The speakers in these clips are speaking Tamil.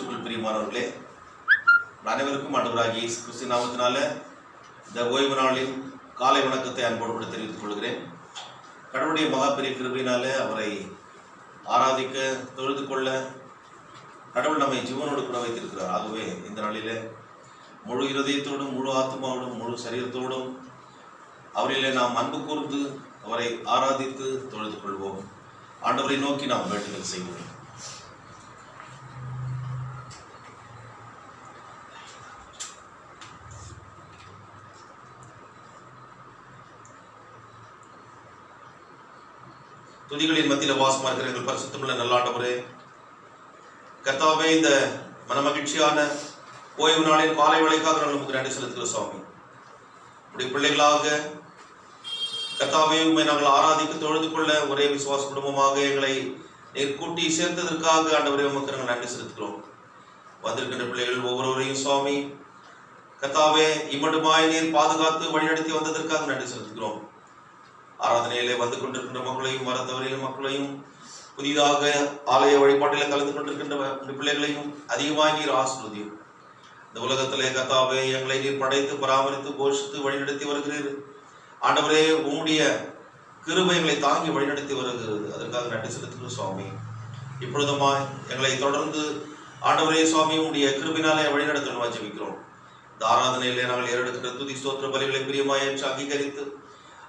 கிறிஸ்துவுக்குள் பிரியமானவர்களே, அனைவருக்கும் ஆண்டவராகிய இயேசு கிறிஸ்து நாமத்தினால இந்த ஓய்வு நாளின் காலை வணக்கத்தை அன்போடு கூட தெரிவித்துக் கொள்கிறேன். கடவுளுடைய மகா பெரிய கிருபையினால அவரை ஆராதிக்க தொழுது கொள்ள கடவுள் நம்மை ஜீவனோடு கூட வைத்திருக்கிறார். ஆகவே இந்த நாளிலே முழு இருதயத்தோடும் முழு ஆத்மாவோடும் முழு சரீரத்தோடும் அவரிலே நாம் அன்பு கூர்ந்து அவரை ஆராதித்து தொழுது கொள்வோம். ஆண்டவரை நோக்கி நாம் வேண்டுதல் செய்வோம். துதிகளின் மத்தியில் வாசமா இருக்கிற எங்கள் பரிசுத்தமுள்ள நல்ல ஆண்டவரே, கர்த்தாவே, இந்த மனமகிழ்ச்சியான ஓய்வு நாளின் காலை வேளைக்காக நமக்கு நன்றி செலுத்துகிற சுவாமி. உடைய பிள்ளைகளாக கர்த்தாவே, உண்மை நாங்கள் ஆராதிக்க தொழுது கொள்ள ஒரே விசுவாச குடும்பமாக எங்களை நீர் கூட்டி சேர்த்ததற்காக ஆண்டவரே உமக்கு நாங்கள் நன்றி செலுத்துகிறோம். வந்திருக்கின்ற பிள்ளைகள் ஒவ்வொருவரையும் சுவாமி கர்த்தாவே இம்மட்டுமாய் நீர் பாதுகாத்து வழிநடத்தி வந்ததற்காக நன்றி செலுத்துகிறோம். ஆராதனையிலே வந்து கொண்டிருக்கின்ற மக்களையும் மறந்தவரையும் மக்களையும் புதிதாக ஆலய வழிபாட்டில் கலந்து கொண்டிருக்கின்ற பிள்ளைகளையும் அதிகமாக நீர் ஆசீர்வதியும். இந்த உலகத்திலே கர்த்தாவே எங்களை நீர் படைத்து பராமரித்து போஷித்து வழிநடத்தி வருகிறீர். ஆண்டவரே, உம்முடைய கிருபை எங்களை தாங்கி வழிநடத்தி வருகிறது. அதற்காக நன்றி செலுத்துகிறோம் சுவாமி. இப்பொழுதுமாய் எங்களை தொடர்ந்து ஆண்டவரே சுவாமி உம்முடைய கிருபினாலே வழிநடத்தணும் வாஞ்சிக்கிறோம். இந்த ஆராதனையிலே நாங்கள் ஏறெடுக்கின்ற துதி ஸ்தோத்திர பலிகளை பிரியமாய் என்று அங்கீகரித்து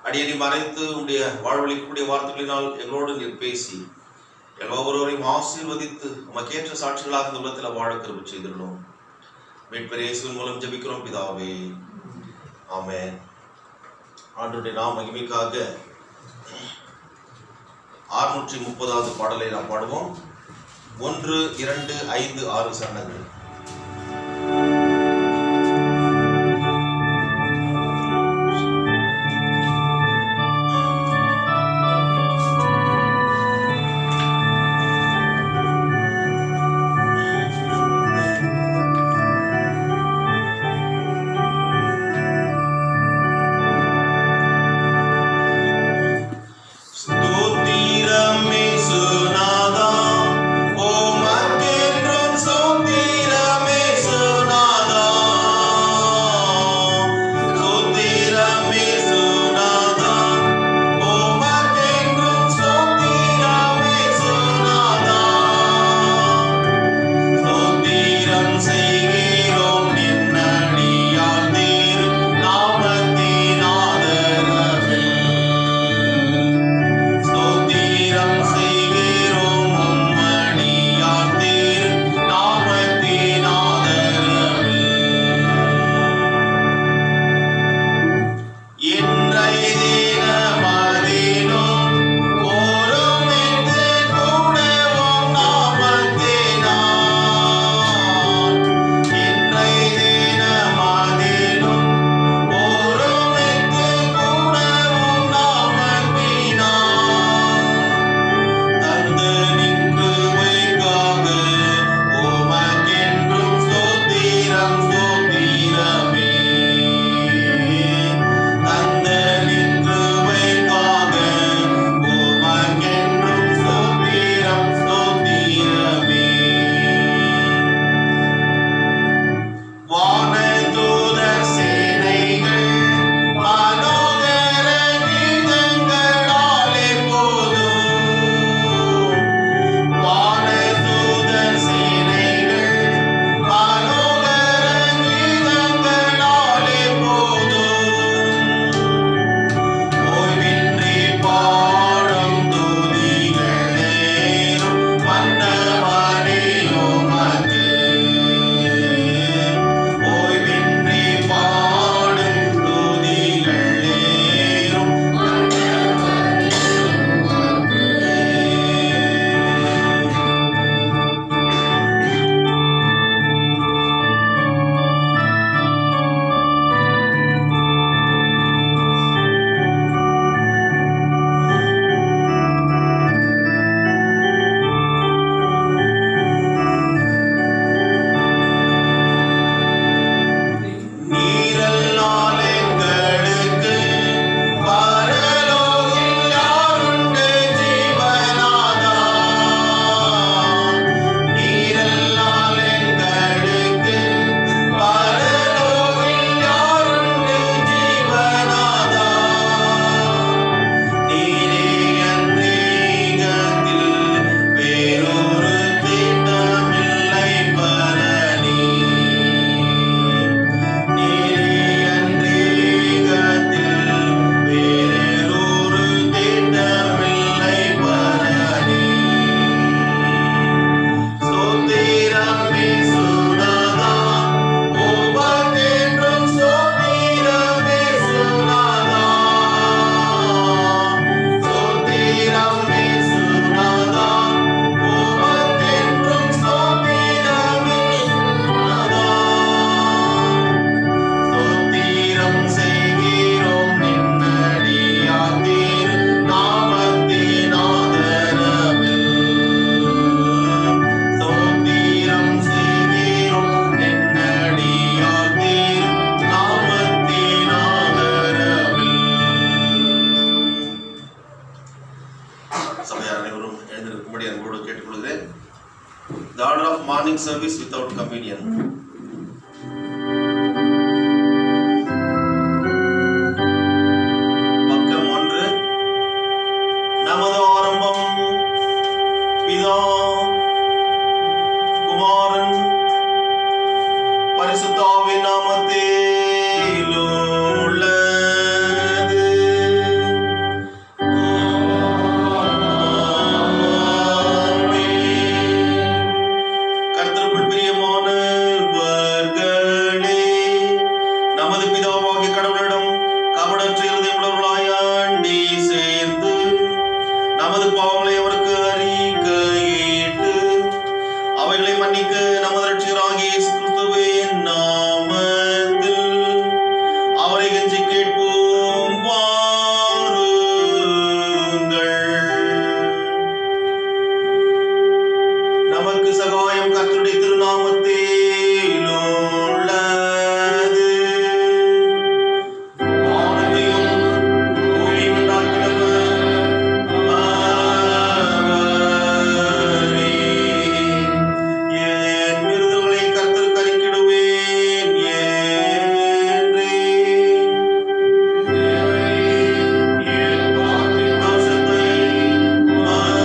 அடியனை மறைத்து உடைய வாழ்வழிக்கூடிய வார்த்தைகளினால் எங்களோடு நீர் பேசி எங்கள் ஒவ்வொருவரையும் ஆசீர்வதித்து உமக்கேற்ற சாட்சிகளாக இந்த உலகத்தில் வாழ கிருபை செய்திருந்தோம். மீட்பர் இயேசுவின் மூலம் ஜெபிக்கிறோம் பிதாவே, ஆமென். ஆண்டவருடைய நாம மகிமைக்காக 630வது பாடலை நாம் பாடுவோம். 1, 2, 5, 6 சரணங்கள். Sotira கொள்கிறேன். The order of morning service without communion. பக்கம் 1. நமது ஆரம்பம் பிதா குமாரன் பரிசுத்த ஆவியின் நாமத்தில் உள்ளது. கர்த்தருக்குள் பிரியமானவர்களே, நமது பிதாவாகிய கடவுளிடம் கபடற்ற இருதயமுள்ளவர்களாய் அண்டி சேர்ந்து நமது பாவங்களை அவருக்கு அறிக்கையிட்டு அவைகளை மன்னிக்க நமது இரட்சகராகிய இயேசு கிறிஸ்துவின் நாமத்தில் அவரை கெஞ்சி கேட்போம். வாருங்கள். நமக்கு சகாயம் கர்த்தருடைய திருநாமத்தில் உள்ளது. வானத்தையும் பூமியையும் உண்டாக்கினவர் அவரே. என் விருதுகளை கர்த்தருக்கு அறிக்கையிடுவேன் என்றேன். தோஷத்தை மன்னித்தீர்.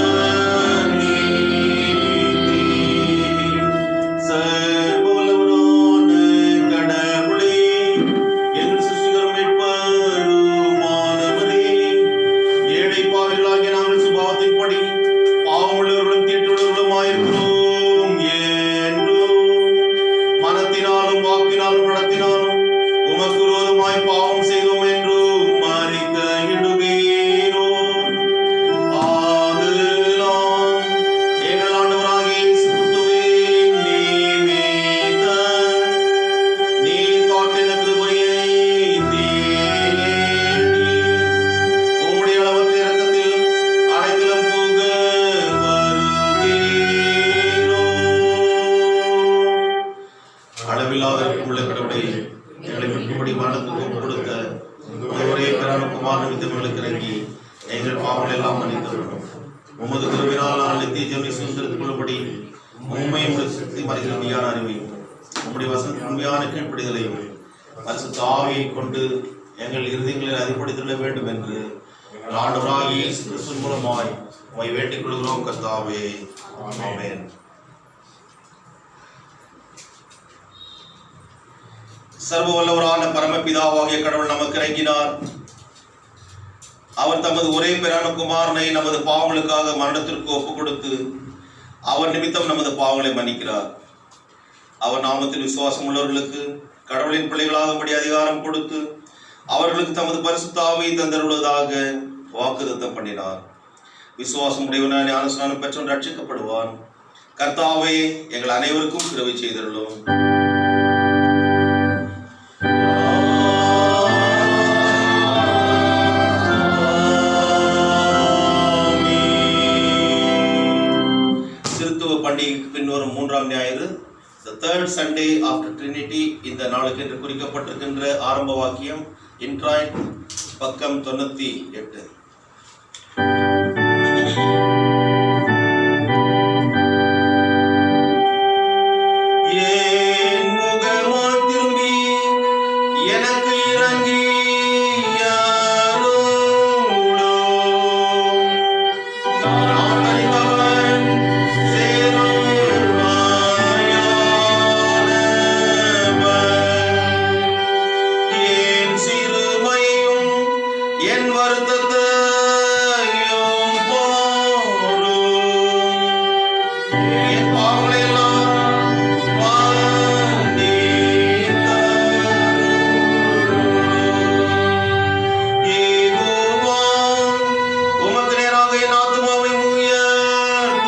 சர்வவல்லவரான கடவுளே, எங்கள் சிருஷ்டிகரும் மீட்பருமானவரே, ஏழை பாவிகளாகிய நாங்கள் சுபாவத்தின்படி பாவமுள்ளவர்களும் தீட்டுள்ளவர்களுமாயிருக்கிறோம் என்றும் மனத்தினாலும் வாக்கினாலும் நடத்தினாலும் உமக்கு விரோதமாய் பாவம் செய்தோம் என்றும் அறிக்கையிடுகிறோம். ஆதலால் எங்கள் ஆண்டவராகிய இயேசு கிறிஸ்துவின் நிமித்தம் நீர் காட்டின கிருபையை தேடி உம்முடைய அளவற்ற இரக்கத்தில் அடைக்கலம் புக வருகிறோம். அளவில்லாத உள்ள கடவுளை எங்களை மீட்கும்படி மரணத்துக்கு ஒப்புக் கொடுத்த உமது ஒரே பேரான குமாரன் நிமித்தம் எங்களுக்கு இறங்கி எங்கள் பாவங்கள் எல்லாம் மன்னித்தருளும். உமது கிருபையினால் நாங்கள் நித்திய ஜீவனை சுதந்திரித்துக் கொள்ளும்படி உண்மையும் சக்தி மறைகிற மெய்யான அறிவையும் உம்முடைய வசனத்தின் உண்மையான கீழ்ப்படிதலையும் பரிசுத்த ஆவியை கொண்டு எங்கள் இருதயங்களில் அதிகப்படுத்திட வேண்டும் என்று ஆண்டவராகிய இயேசு கிறிஸ்துவின் மூலமாய் உம்மை வேண்டிக் கொள்கிறோம் கர்த்தாவே. ஆமென். சர்வ வல்லவரான பரமபிதாவாகிய கடவுள் நமக்கு இறங்கினார். அவர் தமது ஒரே பேரான குமாரனை நமது பாவங்களுக்காக மரணத்திற்கு ஒப்புக் கொடுத்து அவர் நிமித்தம் நமது பாவங்களை மன்னிக்கிறார். அவர் நாமத்தில் விசுவாசம் உள்ளவர்களுக்கு கடவுளின் பிள்ளைகளாகும்படி அதிகாரம் கொடுத்து அவர்களுக்கு தமது பரிசுத்த ஆவியை தந்தருள்வதாக வாக்குத்தத்தம் பண்ணினார். விசுவாசம் உடையவனான ஞானஸ்நானம் பெற்றவன் ரட்சிக்கப்படுவான். கர்த்தாவே, எங்கள் அனைவருக்கும் கிருபை செய்தருளும். திருத்துவ பண்டிகைக்கு பின்வரும் 3ஆம் ஞாயிறு, the third Sunday after Trinity, இந்த நாளுக்கு என்று குறிக்கப்பட்டிருக்கின்ற ஆரம்ப வாக்கியம் இன்ட்ராய்ட் பக்கம் 98. என் முகமாய் திரும்பி எனக்கு இறங்கி அருளும். நான் அறிந்தவன் சேருமாயானவன். என் சிறுமையும் என் வருத்தத்தையும் போரும். என் பாவங்களை எல்லாம் மன்னித்தருளும். யெகோவா, உமக்கு நேராக என் ஆத்துமாவை உயர்த்துகிறேன்.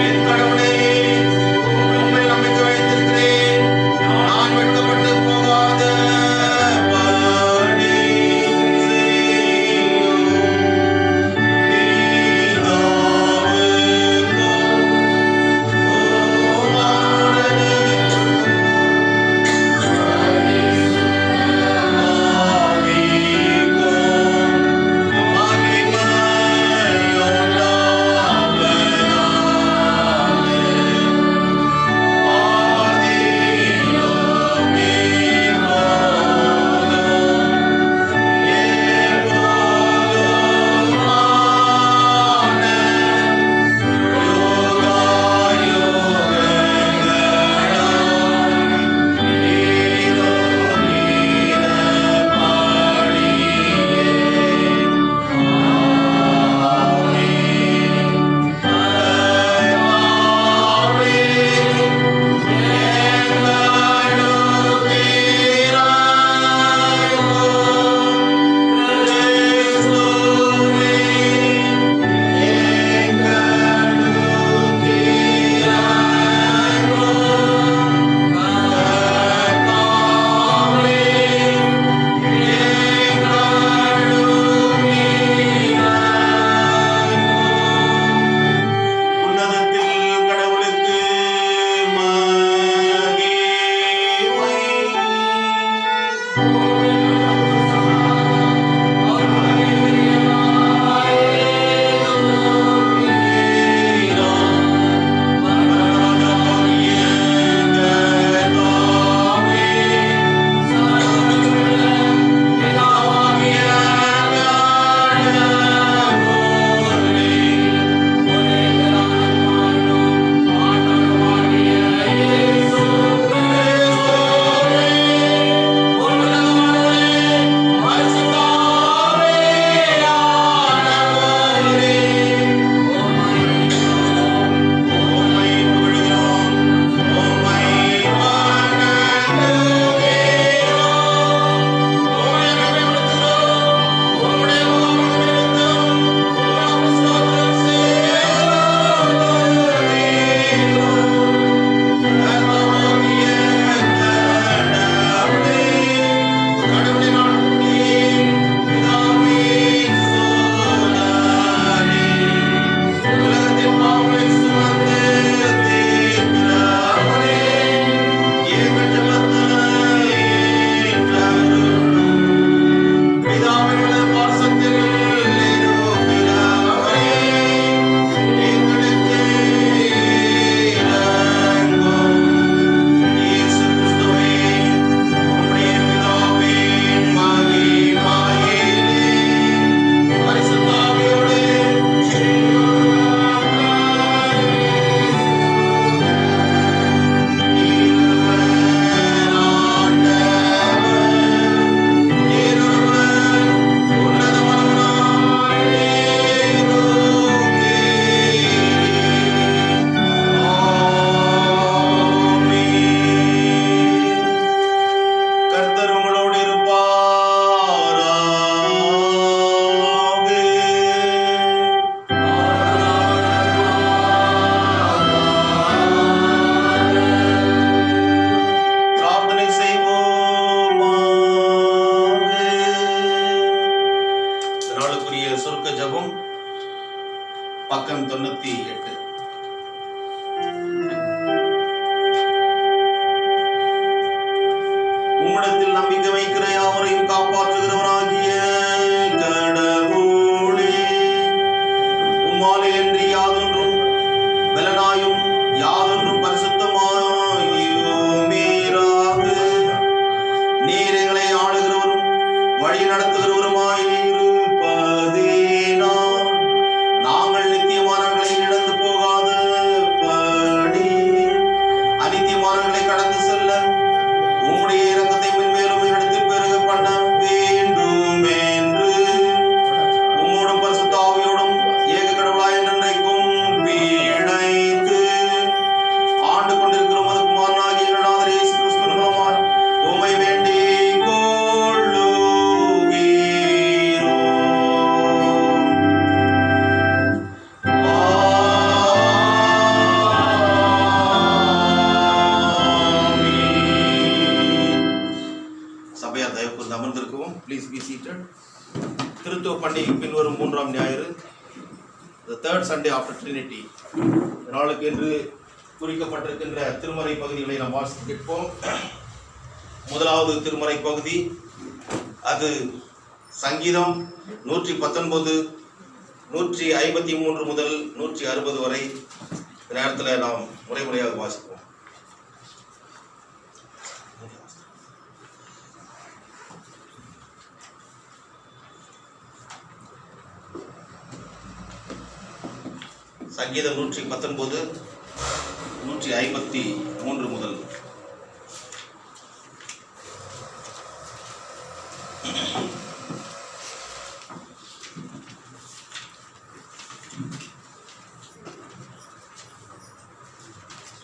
என் கடவுளே, உம்மில் நம்பிக்கை வைத்திருக்கிறேன். நான் வெட்கப்பட்டு போகாதபடி செய்யும். பிதாவே, பக்கம் 98. உம்மிடத்தில் நம்பிக்கை வைக்கிற யாவரையும் காப்பாற்றுகிறவராகிய கடவுளே, உம்மாலே அன்றி யாதொன்றும் பலனாயும் யாதொன்றும் பரிசுத்தமாயும் மீறாது நீர் எங்களை ஆளுகிறவரும் வழி நடத்துகிறவருமாய் இருப்பதினால் நாங்கள் நித்தியமானவர்களை இழந்து போகாதபடி அநித்தியமானவர்களை கடந்து செல்ல உம்முடைய இரக்கத்தை மென்மேலும் இடத்தில் பெருக பண்ண வேண்டும் என்று உம்மோடும் பரிசுத்த ஆவியோடும் ஏக கடவுளாய் என்றென்றைக்கும் பிழைத்து ஆண்டு கொண்டிருக்கிறோம். அது குமாரனாகிய எங்கள் நாதர் இயேசு கிறிஸ்துவின் நாமமால் உம்மை வேண்டிக் கொள்ளுகிறோம். சபையார் தயவு கூர்ந்து அமர்ந்திருக்கவும். Please be seated. திருத்துவ பண்டிகை பின்வரும் 3ஆம் ஞாயிறு, the third Sunday after Trinity, நாளுக்கு என்று குறிக்கப்பட்டிருக்கின்ற திருமறை பகுதிகளை நாம் வாசித்து கேட்போம். முதலாவது திருமறை பகுதி அது சங்கீதம் 119, 153 முதல் 160 வரை. நேரத்தில் நாம் முறையாக வாசிப்போம். சங்கீதம் 119, 153 முதல்.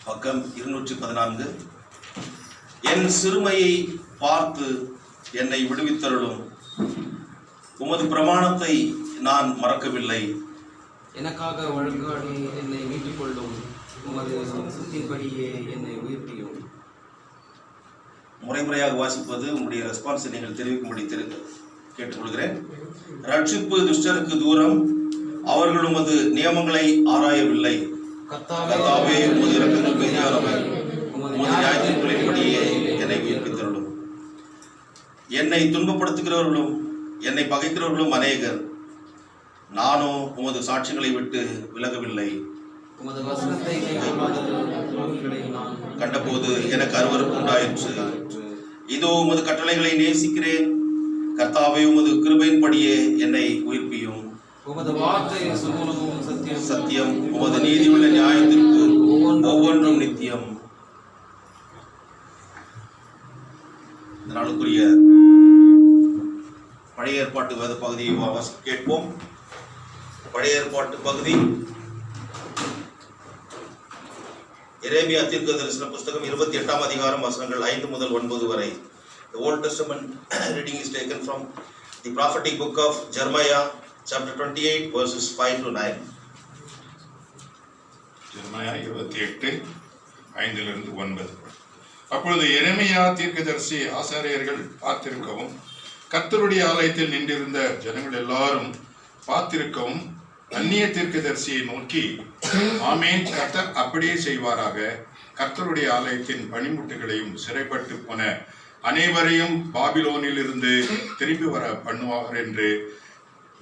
பக்கம் 214. என் சிறுமையை பார்த்து என்னை விடுவித்தருளும், உமது பிரமாணத்தை நான் மறக்கவில்லை. எனக்காக வழங்காடி என்னை மீட்டுக் கொள்ளும், உமது சுத்தின்படியே என்னை உயிர்ப்பியும். முறையாக வாசிப்பது உங்களுடைய ரெஸ்பான்ஸை நீங்கள் தெரிவிக்கும்படி கேட்டுக்கொள்கிறேன். ரட்சிப்பு துஷ்டருக்கு தூரம், அவர்கள் உமது நியமங்களை ஆராயவில்லை. கர்த்தாவே, உமது இரக்கங்கள் பெரியானவை, உமது நியாயத்தின்படியே என்னை உயிர்ப்பித்தருளும். என்னை துன்பப்படுத்துகிறவர்களும் என்னை பகைக்கிறவர்களும் அநேகர், நானோ உமது சாட்சிகளை விட்டு விலகவில்லை. கண்டபோது எனக்கு அருவருப்பு உண்டாயிற்று. இதோ உமது கட்டளைகளை நேசிக்கிறேன். கர்த்தாவே, உமது கிருபையின்படியே என்னை உயிர்ப்பியும். சத்தியம், உமது நீதியுள்ள நியாயத்திற்கு ஒவ்வொன்றும் நித்தியம். இந்த நாளுக்குரிய பழைய ஏற்பாட்டு வேத பகுதியை கேட்போம். பழைய ஏற்பாட்டு பகுதி எரேமியா தீர்க்கதரிசன புஸ்தகம் 28ஆம் அதிகாரம் வசனங்கள் 5 முதல் 9 வரை. The Old Testament reading is taken from the prophetic book of Jeremiah, chapter 28, verses 5 to 9. Jeremiah 28, 5-9. அப்பொழுது எரேமியா தீர்க்கதரிசி ஆசாரியர்கள் பார்த்திருக்கவும், கர்த்தருடைய ஆலயத்தில் நின்றிருந்த ஜனங்கள் எல்லாரும் பார்த்திருக்கவும், அந்நிய தீர்க்கதரிசியை நோக்கி, ஆமேன், கர்த்தர் அப்படியே செய்வாராக. கர்த்தருடைய ஆலயத்தின் பணிமுட்டுகளையும் சிறைப்பட்டு போன அனைவரையும் பாபிலோனில் இருந்து திரும்பி வர பண்ணுவார் என்று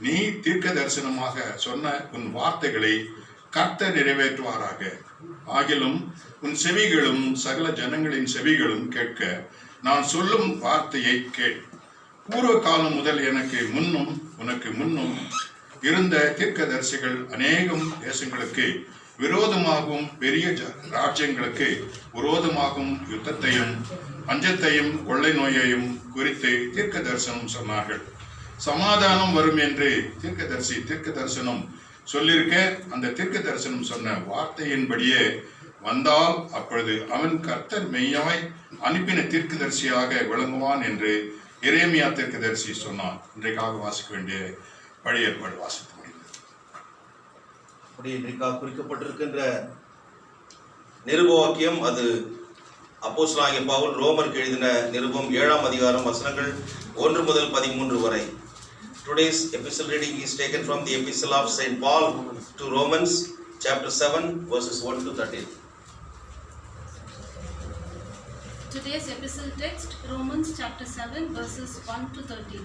நீ தீர்க்க தரிசனமாக சொன்ன உன் வார்த்தைகளை கர்த்தர் நிறைவேற்றுவாராக. ஆகிலும் உன் செவிகளும் சகல ஜனங்களின் செவிகளும் கேட்க நான் சொல்லும் வார்த்தையை கேள். பூர்வ காலம் முதல் எனக்கு முன்னும் உனக்கு முன்னும் இருந்த தீர்க்கதரிசிகள் அநேகம் தேசங்களுக்கு விரோதமாகவும் பெரிய ராஜ்யங்களுக்கு விரோதமாகவும் யுத்தத்தையும் பஞ்சத்தையும் கொள்ளை நோயையும் குறித்து தீர்க்க தரிசனம் சொன்னார்கள். சமாதானம் வரும் என்று தீர்க்க தரிசனம் சொல்லியிருக்க, அந்த தீர்க்க தரிசனம் சொன்ன வார்த்தையின்படியே வந்தால் அப்பொழுது அவன் கர்த்தர் மெய்யாய் அனுப்பின தீர்க்கதரிசியாக விளங்குவான் என்று எரேமியா தீர்க்கதரிசி சொன்னான். இன்றைக்காக வாசிக்க வேண்டிய பழைய ஏற்பாடு வாசித்து முடிந்தது. இன்றைக்காக குறிக்கப்பட்டிருக்கின்ற நிருபவாக்கியம் அது அப்போஸ்தலனாகிய பவுல் ரோமருக்கு எழுதின நிருபம் 7ஆம் அதிகாரம் வசனங்கள் 1 முதல் 13 வரை. Today's epistle reading is taken from the epistle of St. Paul to Romans, chapter 7, verses 1 to 13. Today's epistle text, Romans chapter 7, verses 1 to 13.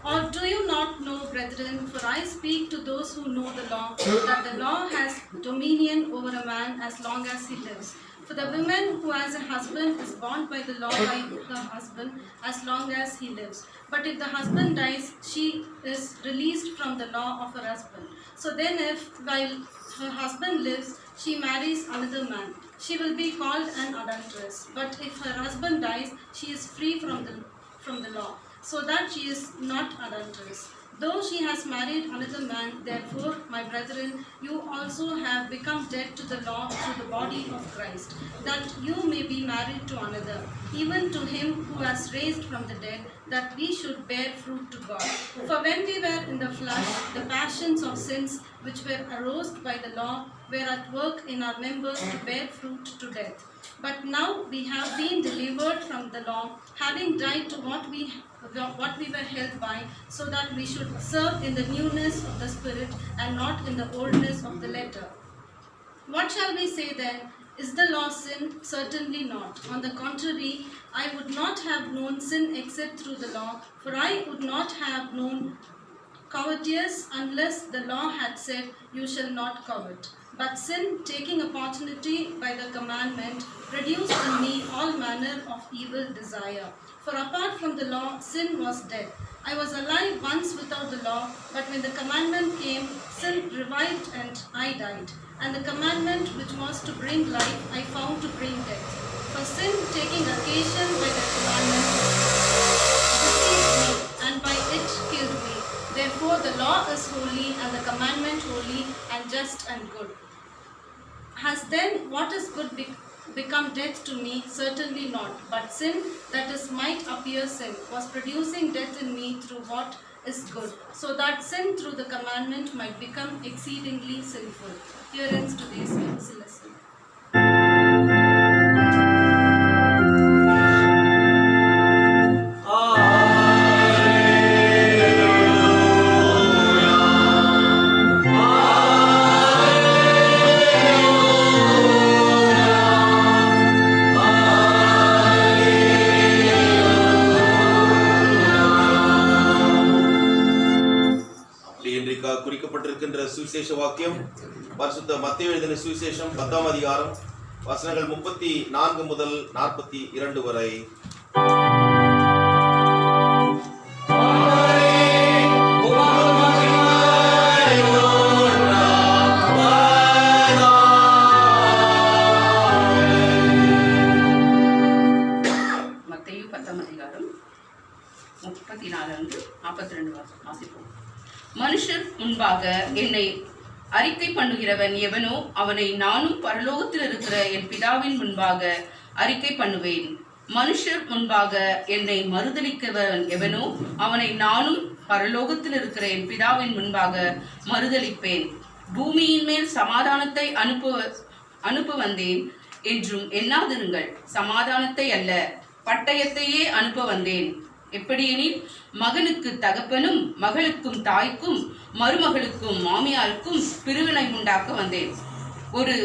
Or do you not know, brethren, for I speak to those who know the law, that the law has dominion over a man as long as he lives. For the woman who has a husband is bound by the law by her husband as long as he lives. But if the husband dies, she is released from the law of her husband. So then if, while her husband lives, she marries another man, she will be called an adulteress. But if her husband dies, she is free from the law, so that she is not adulteress. Though she has married another man, therefore, my brethren, you also have become dead to the law through the body of Christ, that you may be married to another, even to him who has raised from the dead, that we should bear fruit to God. For when we were in the flesh, the passions of sins which were aroused by the law were at work in our members to bear fruit to death. But now we have been delivered from the law, having died to what we were held by, so that we should serve in the newness of the Spirit and not in the oldness of the letter. What shall we say then? Is the law sin? Certainly not. On the contrary, I would not have known sin except through the law, for I would not have known covetous unless the law had said, you shall not covet. But sin, taking opportunity by the commandment, produced in me all manner of evil desire. For apart from the law, sin was dead. I was alive once without the law, but when the commandment came, sin revived and I died. And the commandment which was to bring life, I found to bring death. For sin, taking occasion by the commandment, deceived me, and by it killed me. Therefore the law is holy, and the commandment holy, and just and good. Has then what is good become death to me? Certainly not. But sin, that is might appear sin, was producing death in me through what is good, so that sin through the commandment might become exceedingly sinful. Here ends today's epistle lesson. குறிக்கப்பட்டிருக்கின்ற சுவிசேஷ வாக்கியம் பரிசுத்த மத்தேயு எழுதின சுவிசேஷம் 10ஆம் அதிகாரம் வசனங்கள் 34 முதல் 42 வரை. மத்தேயு 10ஆம் அதிகாரம் 34 42 வாசிப்போம். மனுஷர் முன்பாக என்னை அறிக்கை பண்ணுகிறவன் எவனோ அவனை நானும் பரலோகத்தில் இருக்கிற என் பிதாவின் முன்பாக அறிக்கை பண்ணுவேன். மனுஷர் முன்பாக என்னை மறுதலிக்கிறவன் எவனோ அவனை நானும் பரலோகத்தில் இருக்கிற என் பிதாவின் முன்பாக மறுதலிப்பேன். பூமியின் மேல் சமாதானத்தை அனுப்ப வந்தேன் என்றும் எண்ணாதிருங்கள். சமாதானத்தை அல்ல, பட்டயத்தையே அனுப்ப வந்தேன். எப்படியெனில் மகனுக்கு தகப்பனும் மகளுக்கும் தாய்க்கும் மருமகளுக்கும் மாமியாருக்கும் பிரிவினை உண்டாக்க வந்தேன். ஒரு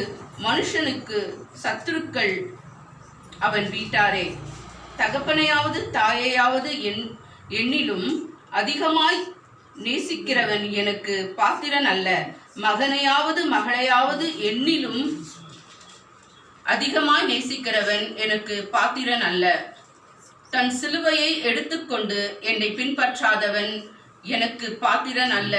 மனுஷனுக்கு சத்துருக்கள் அவன் வீட்டாரே. தகப்பனையாவது தாயையாவது என்னிலும் அதிகமாய் நேசிக்கிறவன் எனக்கு பாத்திரன் அல்ல. மகனையாவது மகளையாவது என்னிலும் அதிகமாய் நேசிக்கிறவன் எனக்கு பாத்திரன் அல்ல. தன் சிலுவையை எடுத்துக்கொண்டு என்னை பின்பற்றாதவன் எனக்கு பாத்திரன் அல்ல.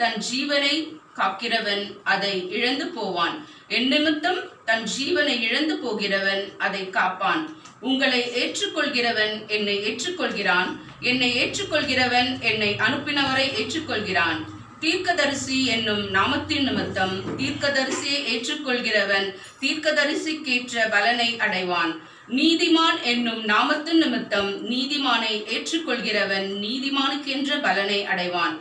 தன் ஜீவனை காக்கிறவன் அதை இழந்து போவான். என் நிமித்தம் தன் ஜீவனை இழந்து போகிறவன் அதை காப்பான். உங்களை ஏற்றுக்கொள்கிறவன் என்னை ஏற்றுக்கொள்கிறான். என்னை ஏற்றுக்கொள்கிறவன் என்னை அனுப்பினவரை ஏற்றுக்கொள்கிறான். தீர்க்கதரிசி என்னும் நாமத்தின் நிமித்தம் தீர்க்கதரிசியை ஏற்றுக்கொள்கிறவன் தீர்க்கதரிசிக்கேற்ற பலனை அடைவான். நீதிமான் என்னும் நாமத்தின் நிமித்தம் நீதிமானை ஏற்றுக்கொள்கிறவன் நீதிமானுக்கென்ற பலனை அடைவான்.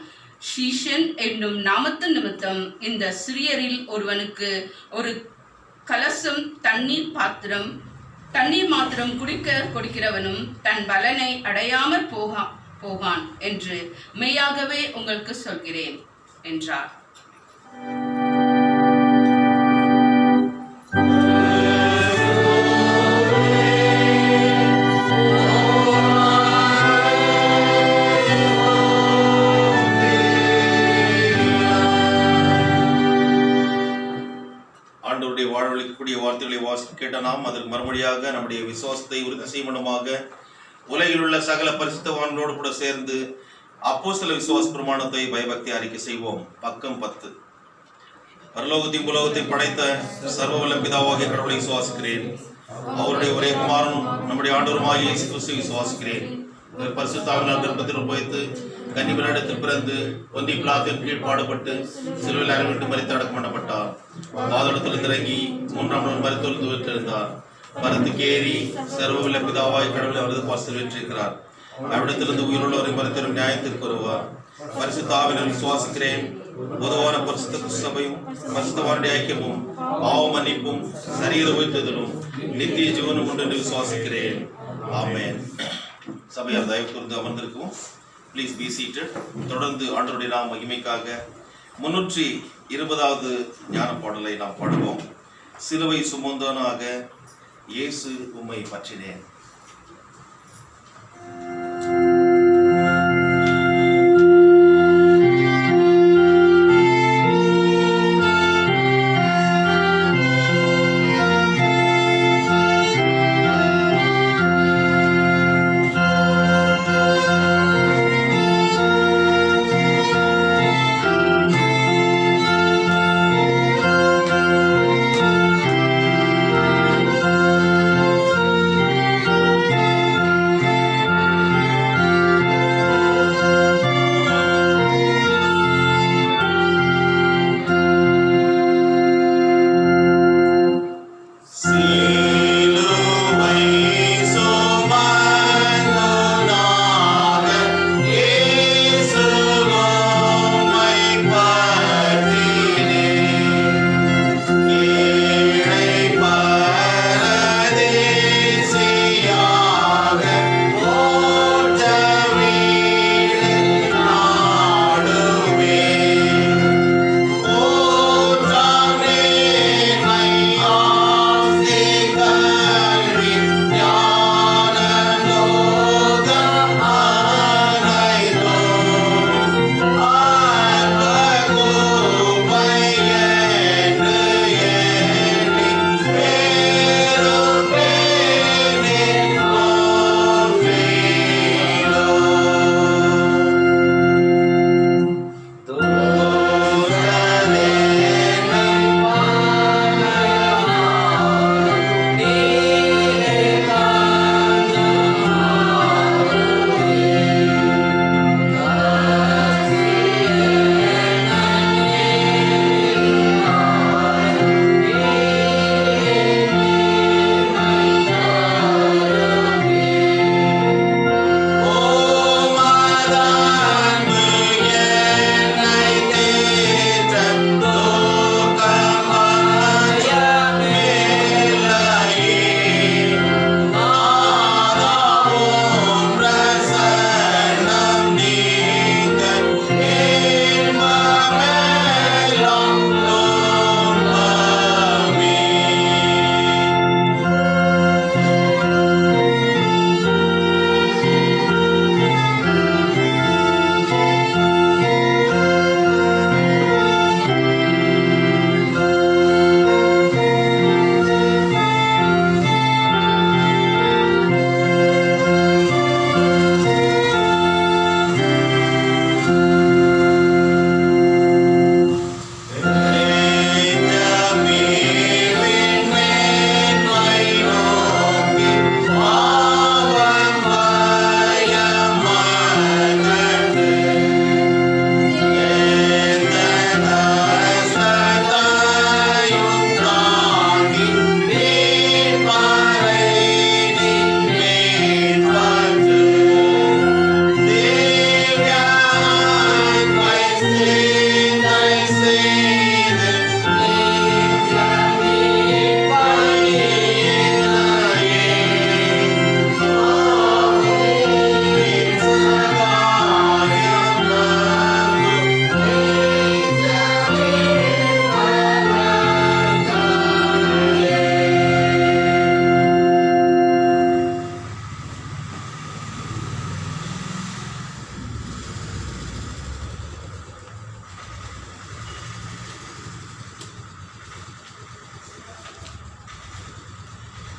ஷீஷன் என்னும் நாமத்தின் நிமித்தம் இந்த சிறியரில் ஒருவனுக்கு ஒரு கலசம் தண்ணீர் மாத்திரம் குடிக்க கொடுக்கிறவனும் தன் பலனை அடையாமற் போவான் என்று மெய்யாகவே உங்களுக்கு சொல்கிறேன் என்றார். ஆண்டவருடைய வாழ்வளிக்கக்கூடிய வார்த்தைகளை வாசிக்க கேட்ட நாம் அதற்கு மறுமொழியாக நம்முடைய விசுவாசத்தை உறுதி செய்வனுமாக உலகில் உள்ள சகல பரிசுத்தவான்களோடு கூட சேர்ந்து அப்போஸ்தல விசுவாச பிரமாணத்தை பயபக்தி அறிக்கை செய்வோம். பக்கம் 10. பரலோகத்தையும் உலகத்தையும் படைத்த சர்வவல்ல பிதாவாகிய கடவுளை விசுவாசிக்கிறேன். அவருடைய ஒரே குமாரனும் நம்முடைய ஆண்டவருமாகிய இயேசு கிறிஸ்துவை விசுவாசிக்கிறேன். பரிசுத்தாவினால் கர்ப்பத்தில் உற்பவித்து கன்னிமரிடத்தில் பிறந்து ஒந்தி பிலாத்தின் கீழ் பாடுபட்டு சிலுவையில் அறைவிட்டு மரித்து அடக்கம் பண்ணப்பட்டார். பாதாளத்தில் இறங்கி 3ஆம் நாள் மரித்தொழுந்து விட்டிருந்தார். மரத்துக்கு ஏறி சர்வவல்ல பிதாவாய் கடவுளை அவரது பாசத்தில் வெற்றிருக்கிறார். அவ்விடத்திலிருந்து உயிருள்ளவரை மருத்துவரும் நியாயத்திற்கு வருவார். பரிசுத்த ஆவியில் விசுவாசிக்கிறேன். பொதுவான பரிசுத்த சபையும் பரிசுத்தவானுடைய ஐக்கியமும் பாவ மன்னிப்பும் சரீர உயர்த்துதலும் நித்திய ஜீவனும் உண்டு என்று விசுவாசிக்கிறேன். ஆமென். சபையார் தயவு கூர்ந்து அமர்ந்திருக்கும். Please be seated. தொடர்ந்து ஆண்டவருடைய நாம மகிமைக்காக 320வது ஞான பாடலை நாம் பாடுவோம். சிலுவை சுமந்தவனாக இயேசு உம்மை பற்றினேன். Thank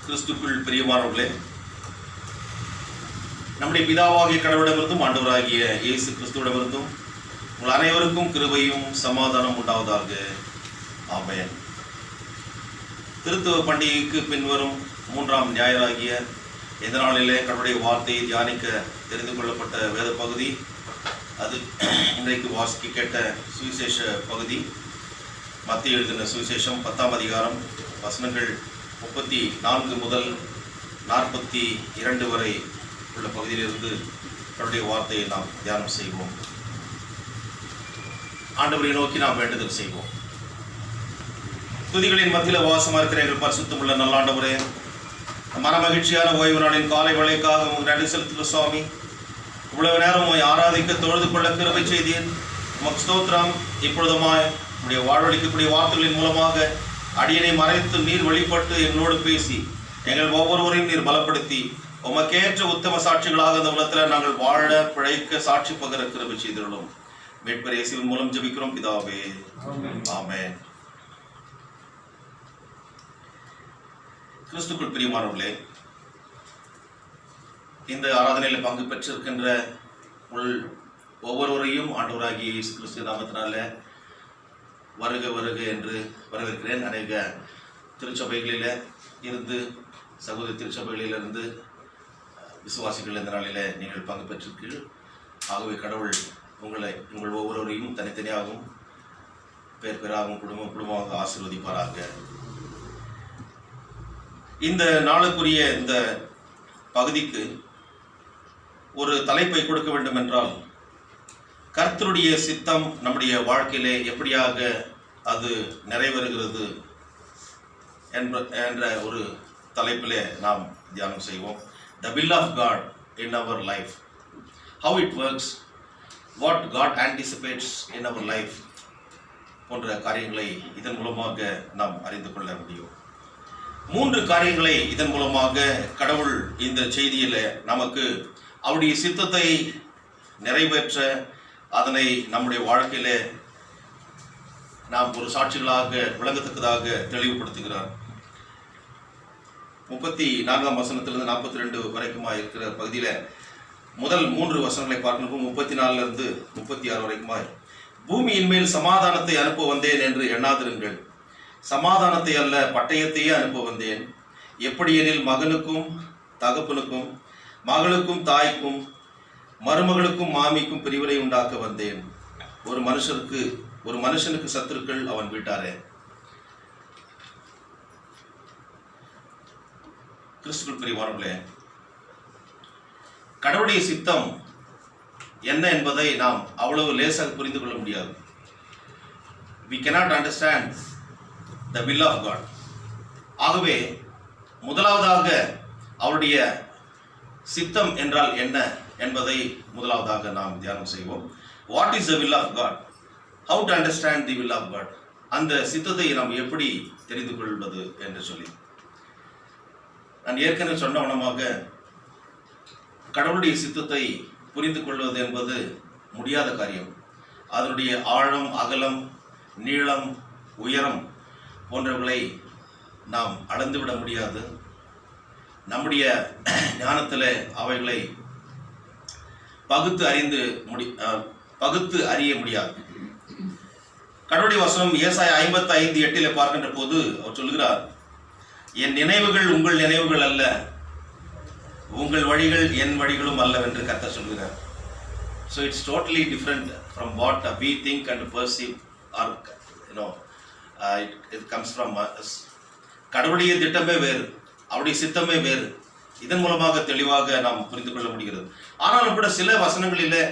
கிறிஸ்துக்குள் பிரியமானவர்களே, நம்முடைய பிதாவாகிய கடவுளிடமிருந்தும் ஆண்டவராகிய இயேசு கிறிஸ்துவிடமிருந்தும் உங்கள் அனைவருக்கும் கிருபையும் சமாதானம் உண்டாவதாக. ஆமென். திருத்துவ பண்டிகைக்கு பின்வரும் 3ஆம் ஞாயிறாகிய இந்த நாளிலே கடவுளுடைய வார்த்தையை தியானிக்க தெரிந்து கொள்ளப்பட்ட வேத பகுதி, அது இன்றைக்கு வாசிக்க கேட்ட சுவிசேஷ பகுதி. மத்திய எழுதின சுவிசேஷம் 10ஆம் அதிகாரம் வசனங்கள் 34 முதல் 42 வரை உள்ள பகுதியிலிருந்து கடவுளுடைய வார்த்தையை நாம் தியானம் செய்வோம். ஆண்டவரை நோக்கி நாம் வேண்டுதல் செய்வோம். துதிகளின் மத்தியில் வாசமாக இருக்கிற எங்கள் பரிசுத்தமுள்ள நல்லாண்டவரே, மன மகிழ்ச்சியான ஓய்வு நாளின் காலை வேளைக்காக உங்களுக்கு நன்றி செலுத்துகிற சுவாமி. இவ்வளவு நேரம் உங்களை ஆராதிக்க தொழுது கொள்ள கிருபை செய்தீர். உமக்கு ஸ்தோத்திரம். இப்பொழுதுமாய் உடைய வாழ்வழிக்கக்கூடிய வார்த்தைகளின் மூலமாக அடியனை மறைத்து நீர் வெளிப்பட்டு என்னோடு பேசி எங்கள் ஒவ்வொருவரையும் நீர் பலப்படுத்தி உமக்கேற்ற உத்தம சாட்சிகளாக அந்த உலகத்தில் நாங்கள் வாழ பிழைக்க சாட்சி பகர கிருபை செய்திருந்தோம். மீட்பர் இயேசுவின் மூலம் ஜெபிக்கிறோம் பிதாவே, ஆமென். கிறிஸ்துக்குள் பிரியமானவர்களே, இந்த ஆராதனையில் பங்கு பெற்றிருக்கின்ற ஒவ்வொருவரையும் ஆண்டவராகிய இயேசு கிறிஸ்து நாமத்தினால வருக வருக என்று வரவேற்கிறேன். அநேக திருச்சபைகளில் இருந்து, சகோதர திருச்சபைகளிலிருந்து விசுவாசிகள் இந்த நாளில் நீங்கள் பங்கு பெற்றிருக்கிறீர்கள். ஆகவே கடவுள் உங்கள் ஒவ்வொருவரையும் தனித்தனியாகவும் பேர் பேராகவும் குடும்பமாக ஆசீர்வதிப்பாராக. இந்த நாளுக்குரிய இந்த பகுதிக்கு ஒரு தலைப்பை கொடுக்க வேண்டும் என்றால், கர்த்தருடைய சித்தம் நம்முடைய வாழ்க்கையிலே எப்படியாக அது நிறைவேறுகிறது என்ற ஒரு தலைப்பிலே நாம் தியானம் செய்வோம். The will of God in our life, how it works, what God anticipates in our life போன்ற காரியங்களை இதன் மூலமாக நாம் அறிந்து கொள்ள முடியும். 3 காரியங்களை இதன் மூலமாக கடவுள் இந்த செய்தியில் நமக்கு அவருடைய சித்தத்தை நிறைவேற்ற, அதனை நம்முடைய வாழ்க்கையில நாம் ஒரு சாட்சிகளாக விளங்கத்தக்கதாக தெளிவுபடுத்துகிறார். 34ஆம் வசனத்திலிருந்து 42 வரைக்குமா இருக்கிற பகுதியில முதல் 3 வசனங்களை பார்க்கணும். 34 36 வரைக்குமாய், பூமியின் மேல் சமாதானத்தை அனுப்ப வந்தேன் என்று எண்ணாதிருங்கள். சமாதானத்தை அல்ல, பட்டயத்தையே அனுப்ப வந்தேன். எப்படியெனில் மகனுக்கும் தகப்பனுக்கும், மகளுக்கும் தாய்க்கும், மருமகளுக்கும் மாமிக்கும் பிரிவினை உண்டாக்க வந்தேன். ஒரு மனுஷனுக்கு சத்துருக்கள் அவன் வீட்டாரே. கிறிஸ்துவுக்குள் பிரியமானவர்களே, கடவுளுடைய சித்தம் என்ன என்பதை நாம் அவ்வளவு லேசாக புரிந்து கொள்ள முடியாது. We cannot understand the will of God. ஆகவே முதலாவதாக அவருடைய சித்தம் என்றால் என்ன என்பதை முதலாவதாக நாம் தியானம் செய்வோம். What is the will of God? How to understand the will of God? அந்த சித்தத்தை நாம் எப்படி தெரிந்து கொள்வது என்று சொல்லி, நான் ஏற்கனவே சொன்னவனமாக கடவுளுடைய சித்தத்தை புரிந்து கொள்வது என்பது முடியாத காரியம். அதனுடைய ஆழம், அகலம், நீளம், உயரம் போன்றவர்களை நாம் அளந்துவிட முடியாது. நம்முடைய ஞானத்தில் அவைகளை பகுத்து அறிய முடியாது. கடவுளுடைய வசனம் ஏசாயா 55:8 பார்க்கின்ற போது அவர் சொல்கிறார், என் நினைவுகள் உங்கள் நினைவுகள் அல்ல, உங்கள் வழிகள் என் வழிகளும் அல்லவென்று கர்த்தர் சொல்கிறார். So it's totally different from what we think and perceive, or it comes from us. கடவுளுடைய திட்டமே வேறு, அவருடைய சித்தமே வேறு. இதன் மூலமாக தெளிவாக நாம் புரிந்து கொள்ள முடிகிறது. ஆனாலும் கூட சில வசனங்களிலே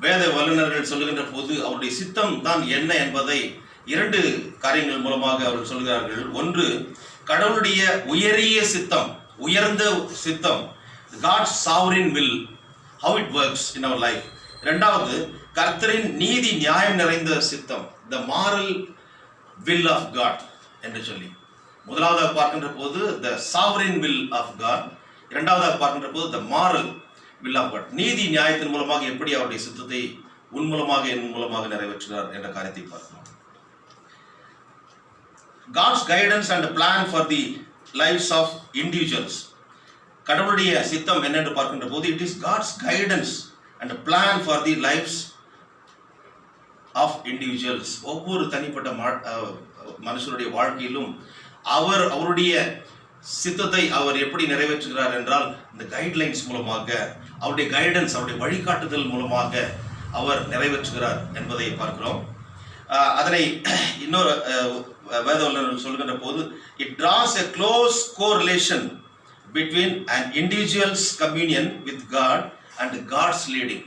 வேத வல்லுநர்கள் சொல்லுகின்ற போது அவருடைய சித்தம் தான் என்ன என்பதை 2 காரியங்கள் மூலமாக அவர்கள் சொல்கிறார்கள். ஒன்று, கடவுளுடைய உயரிய சித்தம், உயர்ந்த சித்தம், God's sovereign will, how it works in our life. இரண்டாவது, கர்த்தரின் நீதி நியாயம் நிறைந்த சித்தம், the moral will of God என்று சொல்லி, முதலாவதாக பார்க்கின்ற போது the sovereign will of God, இரண்டாவதாக பார்க்கின்ற போது the moral will of God, நீதி நியாயத்தின் மூலமாக எப்படி அவருடைய சித்தத்தை உன் மூலமாக என் மூலமாக நிறைவேற்றினார் என்ற காரியத்தை பார்க்கிறோம். God's guidance and plan for the lives of individuals. கடவுளுடைய சித்தம் என்னென்று பார்க்கின்ற போது it is God's guidance and a plan for the lives of individuals. ஒவ்வொரு தனிப்பட்ட மனுஷனுடைய வாழ்க்கையிலும் அவருடைய சித்தத்தை அவர் எப்படி நிறைவேற்றுகிறார் என்றால் இந்த கைட்லைன்ஸ் மூலமாக, அவருடைய கைடன்ஸ், அவருடைய வழிகாட்டுதல் மூலமாக அவர் நிறைவேற்றுகிறார் என்பதை பார்க்கிறோம். அதனை இன்னொரு வேத வல்லுநர்கள் சொல்கின்ற போது it draws a close correlation between an individual's communion with God and God's leading.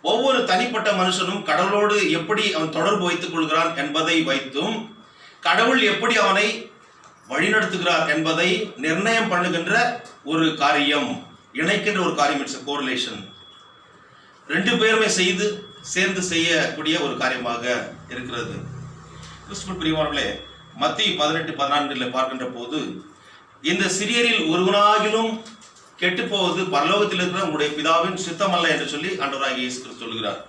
ஒவ்வொரு தனிப்பட்ட மனுஷனும் கடவுளோடு எப்படி அவன் தொடர்பு வைத்துக் கொள்கிறான் என்பதை வைத்தும் கடவுள் எப்படி அவனை வழிநடத்துகிறார் என்பதை நிர்ணயம் பண்ணுகின்ற ஒரு காரியம், இணைக்கின்ற ஒரு காரியம். It's correlation. ரெண்டு பேருமே சேர்ந்து செய்யக்கூடிய ஒரு காரியமாக இருக்கிறது. கிறிஸ்துவுக்குள் பிரியமானவர்களே, மத்தேயு 18:14 பார்க்கின்ற போது இந்த சிறியரில் ஒருவனாகிலும் கெட்டு போவது பரலோகத்தில் இருக்கிற உங்களுடைய பிதாவின் சித்தம் அல்ல என்று சொல்லி ஆண்டவராகிய இயேசு கிறிஸ்து சொல்கிறார்.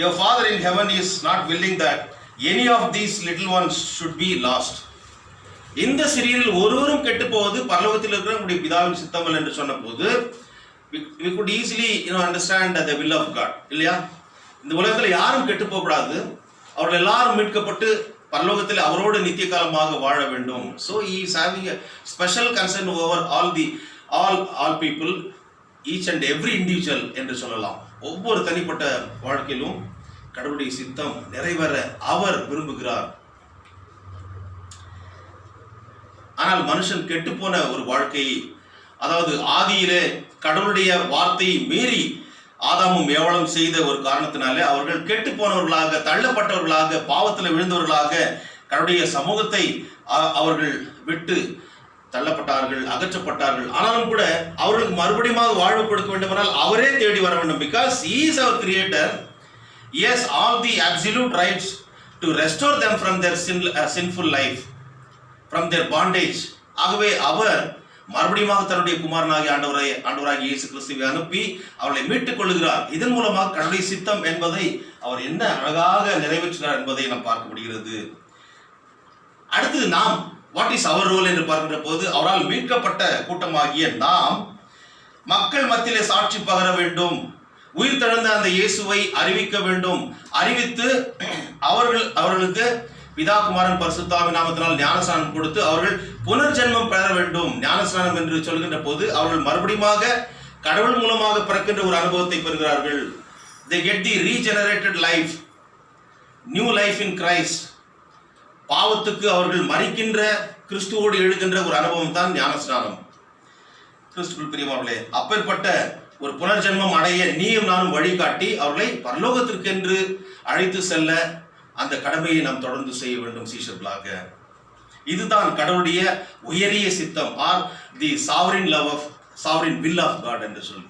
Your Father in heaven is not willing that any of these little ones should be lost. இந்த சிறியரில் ஒருவரும் கெட்டு போவது பரலோகத்தில் இருக்கிற உங்களுடைய பிதாவின் சித்தம் அல்ல என்று சொன்ன போது we could easily understand the will of God. இல்லையா? இந்த உலகத்தில் யாரும் கெட்டு போகக்கூடாது, அவர்கள் எல்லாரும் மீட்கப்பட்டு பரலோகத்தில் அவரோடு நித்திய காலமாக வாழ வேண்டும். So he is having a special concern over all people, each and every individual என்று சொல்லலாம். ஒவ்வொரு தனிப்பட்ட வாழ்க்கையிலும் கடவுளுடைய சித்தம் நிறைவேற அவர் விரும்புகிறார். ஆனால் மனுஷன் கெட்டு போன ஒரு வாழ்க்கையை, அதாவது ஆதியிலே கடவுளுடைய வார்த்தையை மீறி ஆதாமும் ஏவாளும் செய்த ஒரு காரணத்தினாலே அவர்கள் கெட்டு போனவர்களாக, தள்ளப்பட்டவர்களாக, பாவத்தில் விழுந்தவர்களாக கடவுளுடைய சமூகத்தை அவர்கள் விட்டு தள்ளப்பட்டார்கள், அகற்றப்பட்டார்கள். ஆனாலும் கூட அவர்களுக்கு மறுபடியும் வாழ்வு கொடுக்க வேண்டுமானால் அவரே தேடி வர வேண்டும். Because he is our creator, he has all the absolute rights to restore them from their sinful life, from their bondage. ஆகவே அவர் மறுபடியும் தன்னுடைய குமாரனாகிய ஆண்டவராகிய இயேசு கிறிஸ்துவை அனுப்பி அவர்களை மீட்டுக் கொள்கிறார். இதன் மூலமாக கடவுளுடைய சித்தம் என்பதை அவர் என்ன அழகாக நிறைவேற்றினார் என்பதை நாம் பார்க்க முடிகிறது. அடுத்து நாம் வாட் இஸ் அவர் ரோல் என்று பார்க்கின்ற போது, அவரால் மீட்கப்பட்ட கூட்டமாகிய நாம் மக்கள் மத்தியிலே சாட்சி பகர வேண்டும், உயிர் தெழுந்த அந்த இயேசுவை அறிவிக்க வேண்டும். அறிவித்து அவர்களுக்கு பிதா குமாரன் பரிசுத்தாவின் நாமத்தினால் ஞானஸ்நானம் கொடுத்து அவர்கள் புனர்ஜென்மம் பெற வேண்டும். ஞானஸ்நானம் என்று சொல்கின்ற போது அவர்கள் மறுபடியுமாக கடவுள் மூலமாக பிறக்கின்ற ஒரு அனுபவத்தை பெறுகிறார்கள். They get the regenerated life, new life in Christ. பாவத்துக்கு அவர்கள் மரிக்கின்ற, கிறிஸ்துவோடு எழுகின்ற ஒரு அனுபவம் தான் ஞானஸ்நானம். கிறிஸ்துவுக்குள் பிரியமானவர்களே, அப்பேற்பட்ட ஒரு புனர்ஜென்மம் அடைய நீயும் நானும் வழிகாட்டி அவர்களை பரலோகத்திற்கென்று அழைத்து செல்ல அந்த கடமையை நாம் தொடர்ந்து செய்ய வேண்டும் சீஷர்களாக. இதுதான் கடவுளுடைய உயரிய சித்தம், or the sovereign will of God என்று சொல்லி.